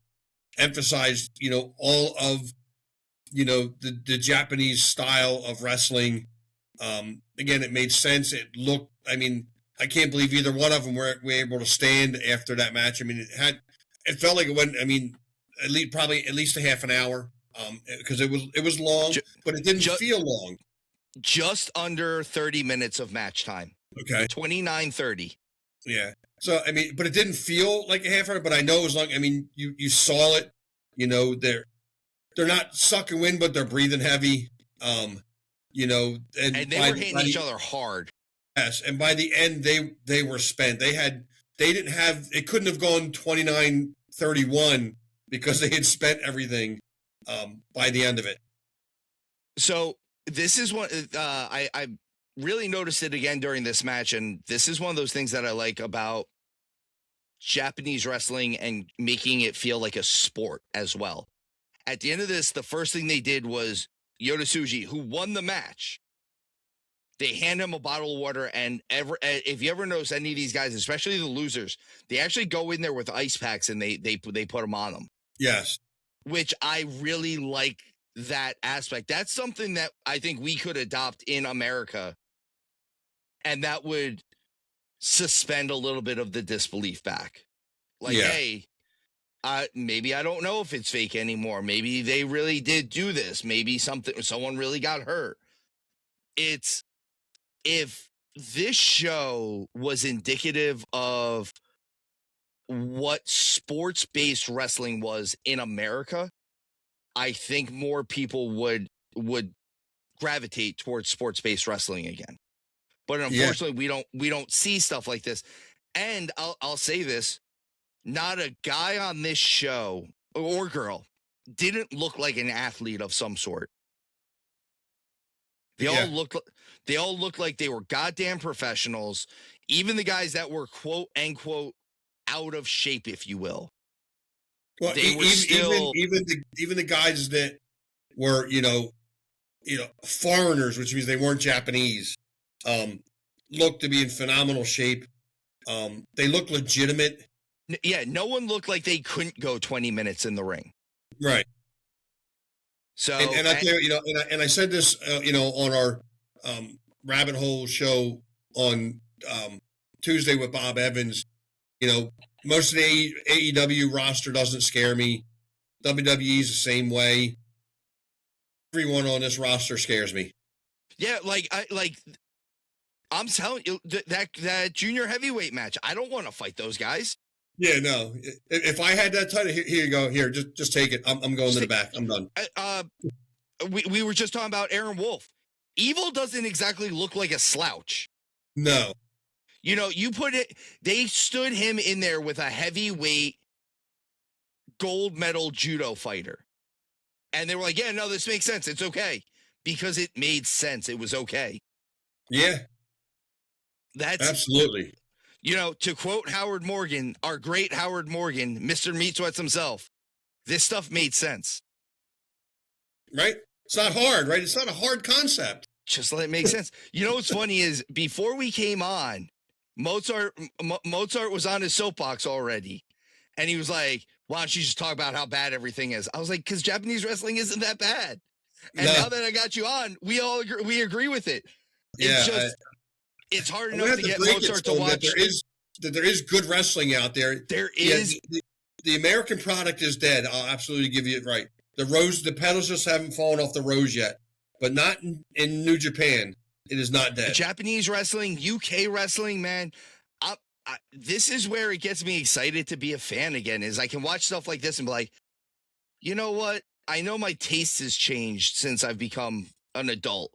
Emphasized, all of, the Japanese style of wrestling. Again, it made sense. It looked, I can't believe either one of them were able to stand after that match. I mean, it felt like it went, at least a half an hour, because it was long, but it didn't feel long. Just under 30 minutes of match time. Okay. 29:30. Yeah. So, but it didn't feel like a half hour, but I know it was long. You saw it, they're not sucking wind, but they're breathing heavy. And they were hitting each other hard. Yes. And by the end, they were spent. It couldn't have gone 29-31 because they had spent everything, by the end of it. So this is what I really noticed it again during this match, and this is one of those things that I like about Japanese wrestling and making it feel like a sport as well. At the end of this, the first thing they did was Yota Tsuji, who won the match, they hand him a bottle of water, and if you ever notice any of these guys, especially the losers, they actually go in there with ice packs and they put them on them. Yes. Which I really like that aspect. That's something that I think we could adopt in America, and that would suspend a little bit of the disbelief back. Like, hey, maybe I don't know if it's fake anymore. Maybe they really did do this. Maybe someone really got hurt. If this show was indicative of what sports-based wrestling was in America, I think more people would gravitate towards sports-based wrestling again. But unfortunately, we don't see stuff like this. And I'll say this, not a guy on this show or girl didn't look like an athlete of some sort. They all looked like they were goddamn professionals. Even the guys that were quote unquote out of shape, if you will. Well, they were even the guys that were, foreigners, which means they weren't Japanese, looked to be in phenomenal shape. They looked legitimate. Yeah, no one looked like they couldn't go 20 minutes in the ring. Right. So, and I said this, on our Rabbit Hole show on Tuesday with Bob Evans. Most of the AEW roster doesn't scare me. WWE's the same way. Everyone on this roster scares me. Yeah, I'm telling you, that junior heavyweight match, I don't want to fight those guys. Yeah, no. If I had that title, here you go. Here, just take it. I'm going to the back. I'm done. We were just talking about Aaron Wolf. Evil doesn't exactly look like a slouch. No. You know, they stood him in there with a heavyweight gold medal judo fighter. And they were like, yeah, no, this makes sense. It's okay. Because it made sense. It was okay. Yeah. That's absolutely. You know, to quote Howard Morgan, our great Howard Morgan, Mr. Meat Sweats himself, this stuff made sense. Right? It's not hard, right? It's not a hard concept. Just let it make sense. You know what's funny is before we came on, Mozart was on his soapbox already. And he was like, why don't you just talk about how bad everything is? I was like, because Japanese wrestling isn't that bad. And now that I got you on, we all agree with it. It's just it's hard enough to get Mozart to watch. There is good wrestling out there. There is. The American product is dead. I'll absolutely give you it right. The petals just haven't fallen off the rose yet, but not in New Japan. It is not dead. Japanese wrestling, UK wrestling, man. This is where it gets me excited to be a fan again, is I can watch stuff like this and be like, you know what? I know my taste has changed since I've become an adult,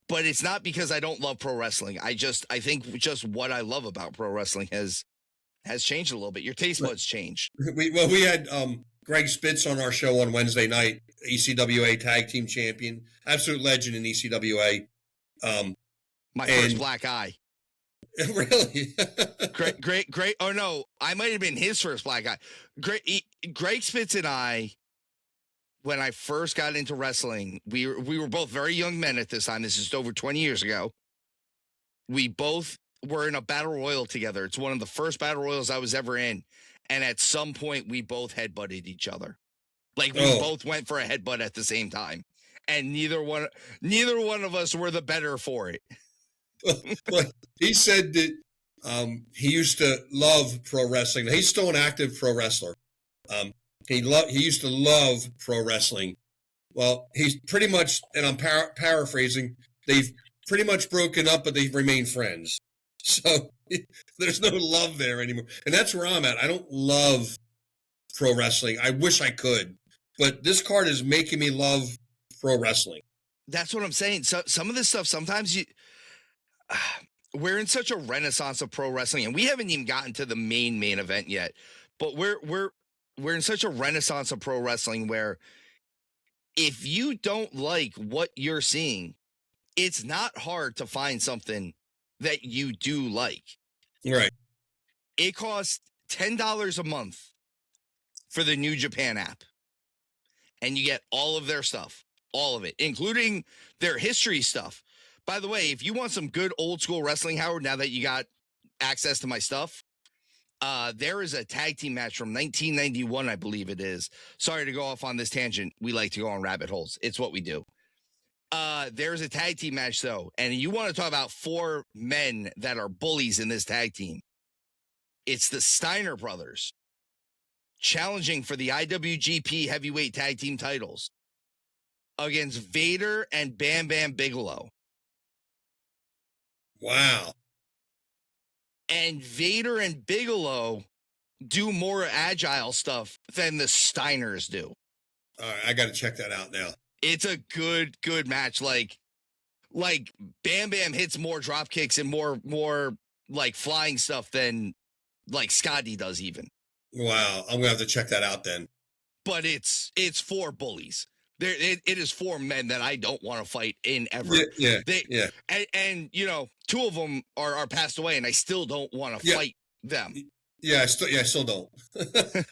but it's not because I don't love pro wrestling. I think just what I love about pro wrestling has changed a little bit. Your taste buds changed. We had Greg Spitz on our show on Wednesday night, ECWA tag team champion, absolute legend in ECWA. My first black eye. Really? Great. Oh no, I might have been his first black eye. Greg Spitz and I, when I first got into wrestling, we were both very young men at this time. This is over 20 years ago. We both were in a battle royal together. It's one of the first battle royals I was ever in. And at some point, we both headbutted each other. Like we both went for a headbutt at the same time. And neither one of us were the better for it. Well, he said that he used to love pro wrestling. He's still an active pro wrestler. He used to love pro wrestling. Well, he's pretty much, and I'm paraphrasing, they've pretty much broken up, but they remain friends. So there's no love there anymore. And that's where I'm at. I don't love pro wrestling. I wish I could. But this card is making me love pro wrestling. That's what I'm saying. So some of this stuff, sometimes we're in such a renaissance of pro wrestling, and we haven't even gotten to the main event yet. But we're in such a renaissance of pro wrestling where if you don't like what you're seeing, it's not hard to find something that you do like. Right. It costs $10 a month for the New Japan app. And you get all of their stuff, all of it, including their history stuff. By the way, if you want some good old school wrestling, Howard, now that you got access to my stuff, there is a tag team match from 1991, I believe it is. Sorry to go off on this tangent. We like to go on rabbit holes. It's what we do. There's a tag team match, though, and you want to talk about four men that are bullies in this tag team. It's the Steiner brothers challenging for the IWGP heavyweight tag team titles against Vader and Bam Bam Bigelow. Wow. And Vader and Bigelow do more agile stuff than the Steiners do. All right, I got to check that out now. It's a good match. Like Bam Bam hits more drop kicks and more like flying stuff than like Scotty does even. Wow, I'm gonna have to check that out then. But it's four bullies. It is four men that I don't want to fight in ever. Yeah. And you know, two of them are passed away, and I still don't want to fight them. Yeah, I still don't.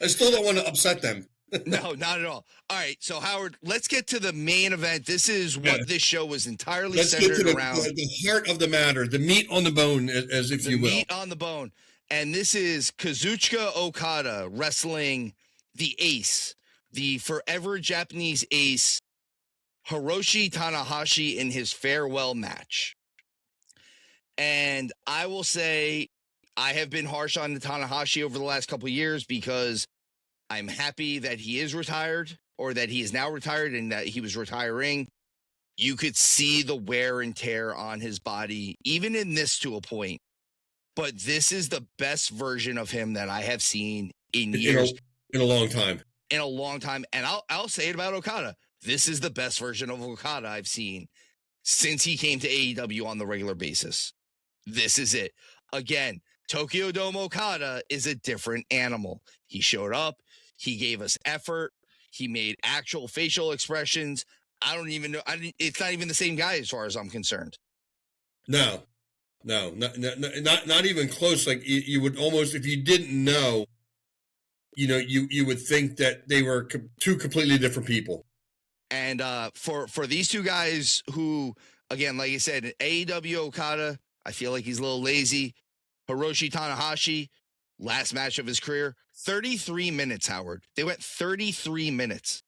I still don't want to upset them. No, not at all. All right, so Howard, let's get to the main event. This is what this show was entirely centered around. The heart of the matter, the meat on the bone, as if you will. The meat on the bone. And this is Kazuchika Okada wrestling the ace, the forever Japanese ace, Hiroshi Tanahashi, in his farewell match. And I will say I have been harsh on Tanahashi over the last couple of years because I'm happy that he is retired, or that he is now retired and that he was retiring. You could see the wear and tear on his body, even in this to a point. But this is the best version of him that I have seen in years. In a long time. In a long time. And I'll say it about Okada. This is the best version of Okada I've seen. since he came to AEW on the regular basis. This is it. Again, Tokyo Dome Okada is a different animal. He showed up. He gave us effort. He made actual facial expressions. I don't even know. It's not even the same guy as far as I'm concerned. No, not even close. Like you would almost, if you didn't know, you would think that they were two completely different people. And for these two guys who, again, like I said, AEW Okada, I feel like he's a little lazy. Hiroshi Tanahashi, last match of his career, 33 minutes, Howard. They went 33 minutes.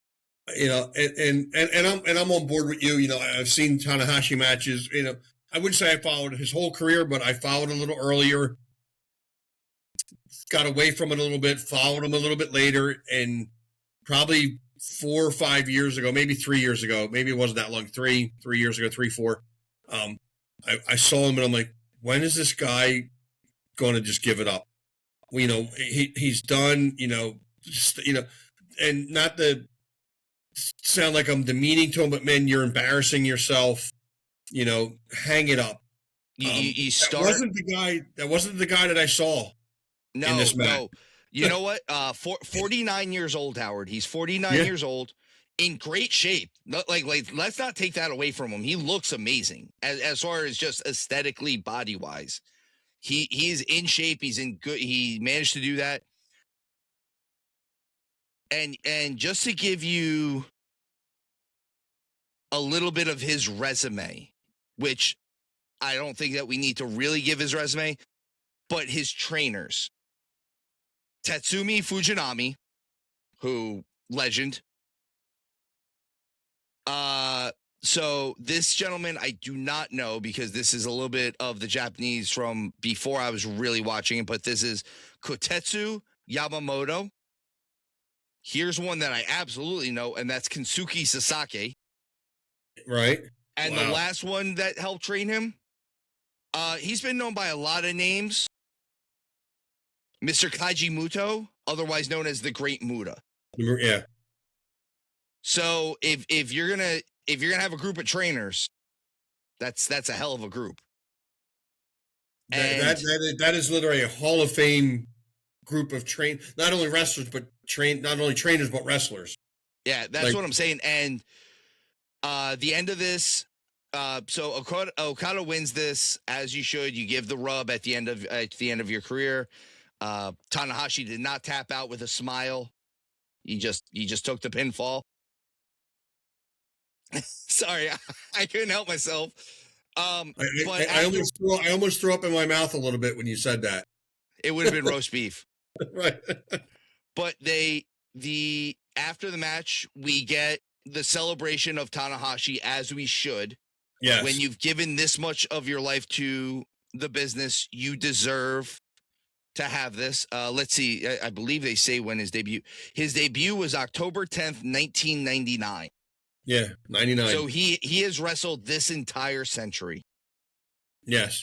And I'm on board with you. I've seen Tanahashi matches. I wouldn't say I followed his whole career, but I followed a little earlier. Got away from it a little bit, followed him a little bit later, and probably 4 or 5 years ago, maybe 3 years ago, maybe it wasn't that long, 3 years ago, 4. I saw him and I'm like, when is this guy going to just give it up? He's done. And not to sound like I'm demeaning to him, but man, you're embarrassing yourself. Hang it up. You start. That wasn't the guy that I saw. No. You know what? 49 years old, Howard. He's 49 years old, in great shape. Like, let's not take that away from him. He looks amazing as far as just aesthetically, body wise. He is in shape. He's in good. He managed to do that. And just to give you a little bit of his resume, which I don't think that we need to really give his resume, but his trainers. Tatsumi Fujinami, who legend. So this gentleman I do not know, because this is a little bit of the Japanese from before I was really watching it, but this is Kotetsu Yamamoto. Here's one that I absolutely know, and that's Kensuke Sasaki. Right. And the last one that helped train him, he's been known by a lot of names. Mr. Kaiji Muto, otherwise known as the Great Muta. Yeah. So if you're gonna have a group of trainers, that's a hell of a group. That is literally a Hall of Fame group of not only wrestlers, but not only trainers, but wrestlers. Yeah, that's what I'm saying. And the end of this, so Okada wins this, as you should. You give the rub at the end of your career. Tanahashi did not tap out with a smile. He just took the pinfall. Sorry, I couldn't help myself. I almost threw up in my mouth a little bit when you said that. It would have been roast beef. Right. But after the match, we get the celebration of Tanahashi, as we should. Yes. When you've given this much of your life to the business, you deserve to have this. Let's see. I believe they say when his debut was October 10th, 1999. Yeah, 99. So he has wrestled this entire century. Yes.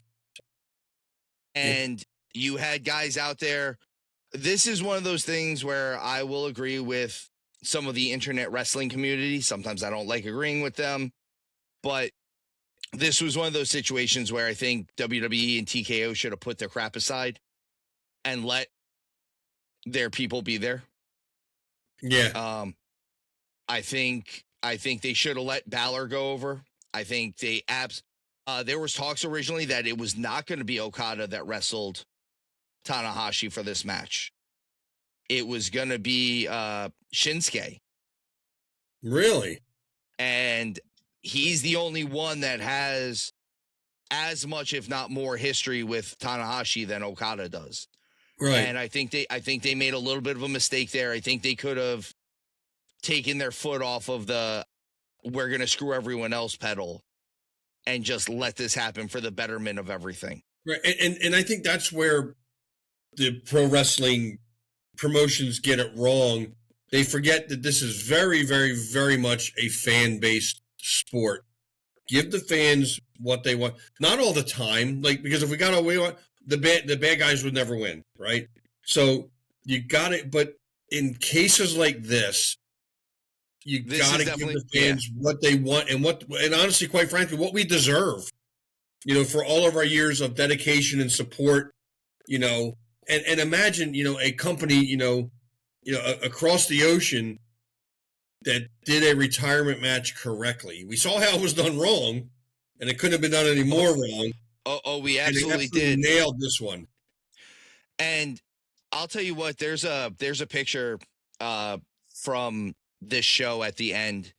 And you had guys out there. This is one of those things where I will agree with some of the internet wrestling community. Sometimes I don't like agreeing with them, but this was one of those situations where I think WWE and TKO should have put their crap aside and let their people be there. Yeah. I think they should have let Balor go over. I think there was talks originally that it was not going to be Okada that wrestled Tanahashi for this match. It was going to be Shinsuke. Really? And he's the only one that has as much, if not more, history with Tanahashi than Okada does. Right. And I think they made a little bit of a mistake there. I think they could have taken their foot off of the "we're going to screw everyone else" pedal and just let this happen for the betterment of everything. Right. And I think that's where the pro wrestling promotions get it wrong. They forget that this is very, very, very much a fan-based sport. Give the fans what they want. Not all the time, because if we got away with the bad guys would never win, right? So you got it. But in cases like this, You This got is to give definitely the fans what they want and honestly, quite frankly, what we deserve. For all of our years of dedication and support. And imagine a company across the ocean that did a retirement match correctly. We saw how it was done wrong, and it couldn't have been done any more wrong. We And they absolutely did. Nailed this one. And I'll tell you what, there's a picture from this show at the end,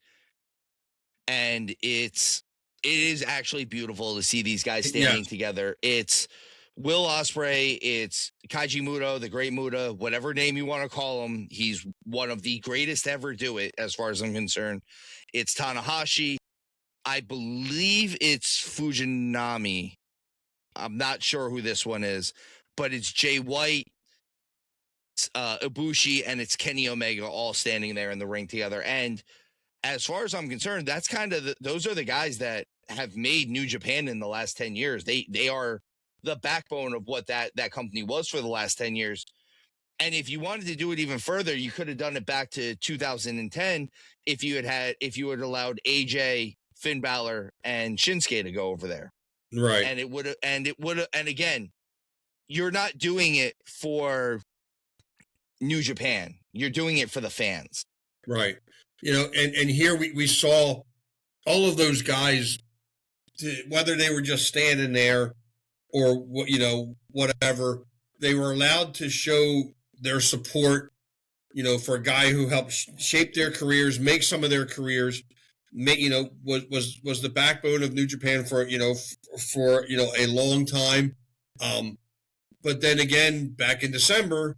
and it is actually beautiful to see these guys standing together. It's Will Ospreay, it's Kaiji Muto, the Great Muta, whatever name you want to call him. He's one of the greatest to ever do it, as far as I'm concerned. It's Tanahashi. I believe it's Fujinami. I'm not sure who this one is, but it's Jay White, Ibushi, and it's Kenny Omega all standing there in the ring together. And as far as I'm concerned, that's kind of those are the guys that have made New Japan in the last 10 years. They are the backbone of what that company was for the last 10 years. And if you wanted to do it even further, you could have done it back to 2010 if you had allowed AJ, Finn Balor, and Shinsuke to go over there. Right. And it would have, and again, you're not doing it for New Japan. You're doing it for the fans. Right. And here we saw all of those guys, whether they were just standing there or, whatever, they were allowed to show their support, for a guy who helped shape their careers, make some of their careers, was the backbone of New Japan for a long time. But then again, back in December,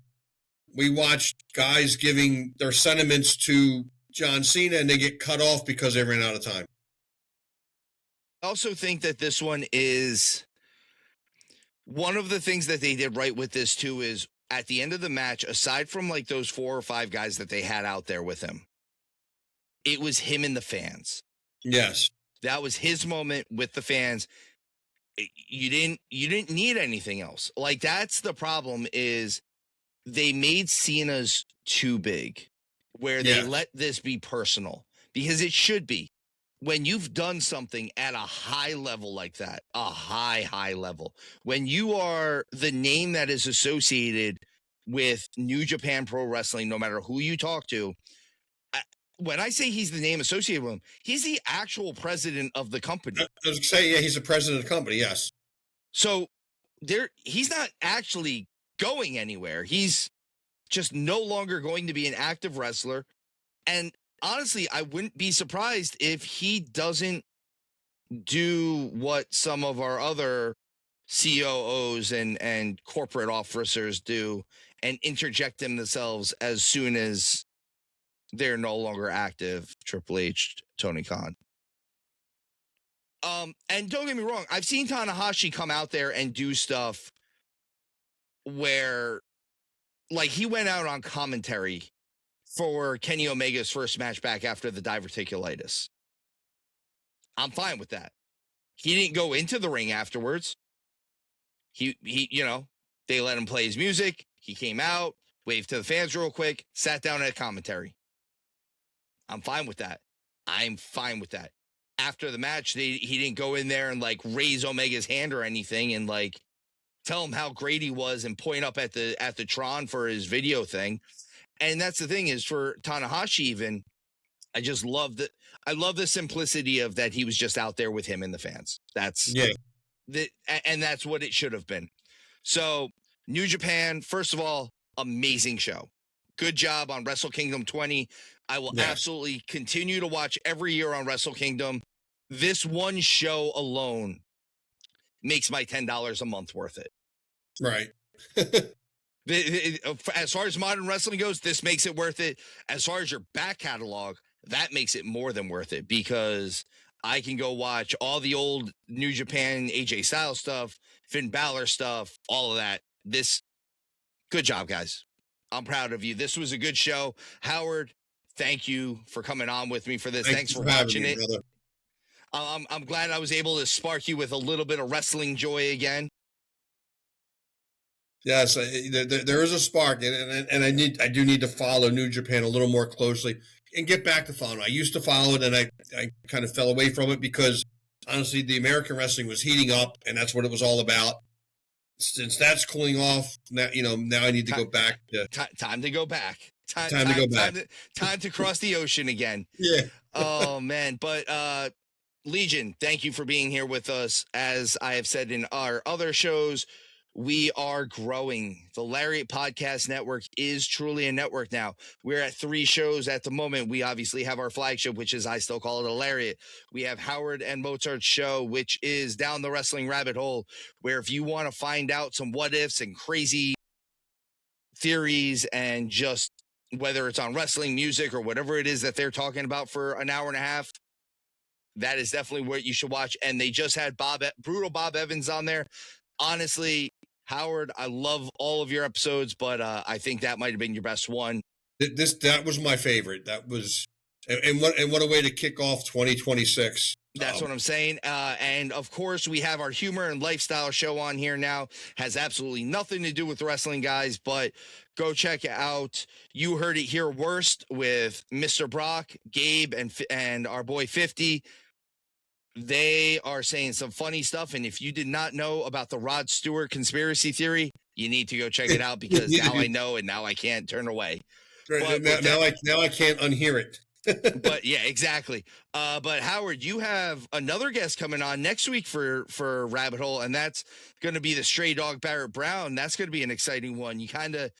we watched guys giving their sentiments to John Cena, and they get cut off because they ran out of time. I also think that this one is one of the things that they did right with this too is at the end of the match, aside from like those 4 or 5 guys that they had out there with him, it was him and the fans. Yes. That was his moment with the fans. You didn't need anything else. Like, that's the problem is they made Cena's too big, where they let this be personal, because it should be. When you've done something at a high level like that, a high level, when you are the name that is associated with New Japan Pro Wrestling, no matter who you talk to, when I say he's the name associated with him, he's the actual president of the company. I was going to say, he's the president of the company, yes. So he's not actually going anywhere. He's just no longer going to be an active wrestler. And honestly, I wouldn't be surprised if he doesn't do what some of our other COOs and corporate officers do and interject themselves as soon as they're no longer active. Triple H, Tony Khan. And don't get me wrong, I've seen Tanahashi come out there and do stuff where, like, he went out on commentary for Kenny Omega's first match back after the diverticulitis. I'm fine with that. He didn't go into the ring afterwards. He they let him play his music. He came out, waved to the fans real quick, sat down at commentary. I'm fine with that. After the match, he didn't go in there and like raise Omega's hand or anything and like tell him how great he was and point up at the Tron for his video thing. And that's the thing is for Tanahashi, even, I just love that. I love the simplicity of that. He was just out there with him and the fans. That's and that's what it should have been. So New Japan, first of all, amazing show. Good job on Wrestle Kingdom 20. I will absolutely continue to watch every year on Wrestle Kingdom. This one show alone makes my $10 a month worth it. Right. As far as modern wrestling goes, this makes it worth it. As far as your back catalog, that makes it more than worth it because I can go watch all the old New Japan AJ Styles stuff, Finn Balor stuff, all of that. Good job, guys. I'm proud of you. This was a good show. Howard, thank you for coming on with me for this. Thanks for watching it. Brother. I'm glad I was able to spark you with a little bit of wrestling joy again. Yes, there is a spark, and I do need to follow New Japan a little more closely and get back to following. I used to follow it, and I kind of fell away from it because honestly, the American wrestling was heating up, and that's what it was all about. Since that's cooling off, now now I need to go back. Time to go back. Time to go back. Time to cross the ocean again. Yeah. Oh man, but Legion, thank you for being here with us. As I have said in our other shows, we are growing. The Lariat Podcast Network is truly a network now. We're at 3 shows at the moment. We obviously have our flagship, which is, I still call it a Lariat. We have Howard and Mozart's show, which is Down the Wrestling Rabbit Hole, where if you want to find out some what ifs and crazy theories and just whether it's on wrestling, music, or whatever it is that they're talking about for an hour and a half, that is definitely what you should watch. And they just had Brutal Bob Evans on there. Honestly, Howard, I love all of your episodes, but I think that might have been your best one. That was my favorite. That was, and what a way to kick off 2026. That's what I'm saying. And of course, we have our humor and lifestyle show on here now. Has absolutely nothing to do with wrestling, guys, but go check out You Heard It Here Worst with Mr. Brock, Gabe, and our boy 50. They are saying some funny stuff. And if you did not know about the Rod Stewart conspiracy theory, you need to go check it out, because now I know, and now I can't turn away. Right, now I can't unhear it. But yeah, exactly. But Howard, you have another guest coming on next week for Rabbit Hole, and that's going to be the Stray Dog Barrett Brown. That's going to be an exciting one. You kind of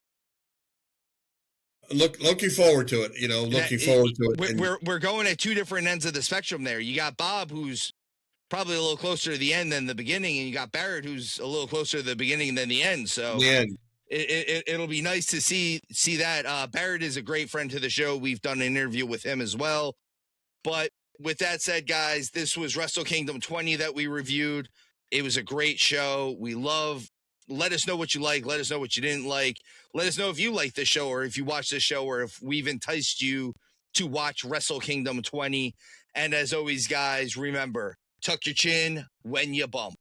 looking forward to it. Looking forward to it. We're going at 2 different ends of the spectrum there. You got Bob, who's probably a little closer to the end than the beginning, and you got Barrett, who's a little closer to the beginning than the end. So yeah. It'll be nice to see that. Barrett is a great friend to the show. We've done an interview with him as well. But with that said, guys, this was Wrestle Kingdom 20 that we reviewed. It was a great show. Let us know what you like. Let us know what you didn't like. Let us know if you like this show, or if you watch this show, or if we've enticed you to watch Wrestle Kingdom 20. And as always, guys, remember, tuck your chin when you bump.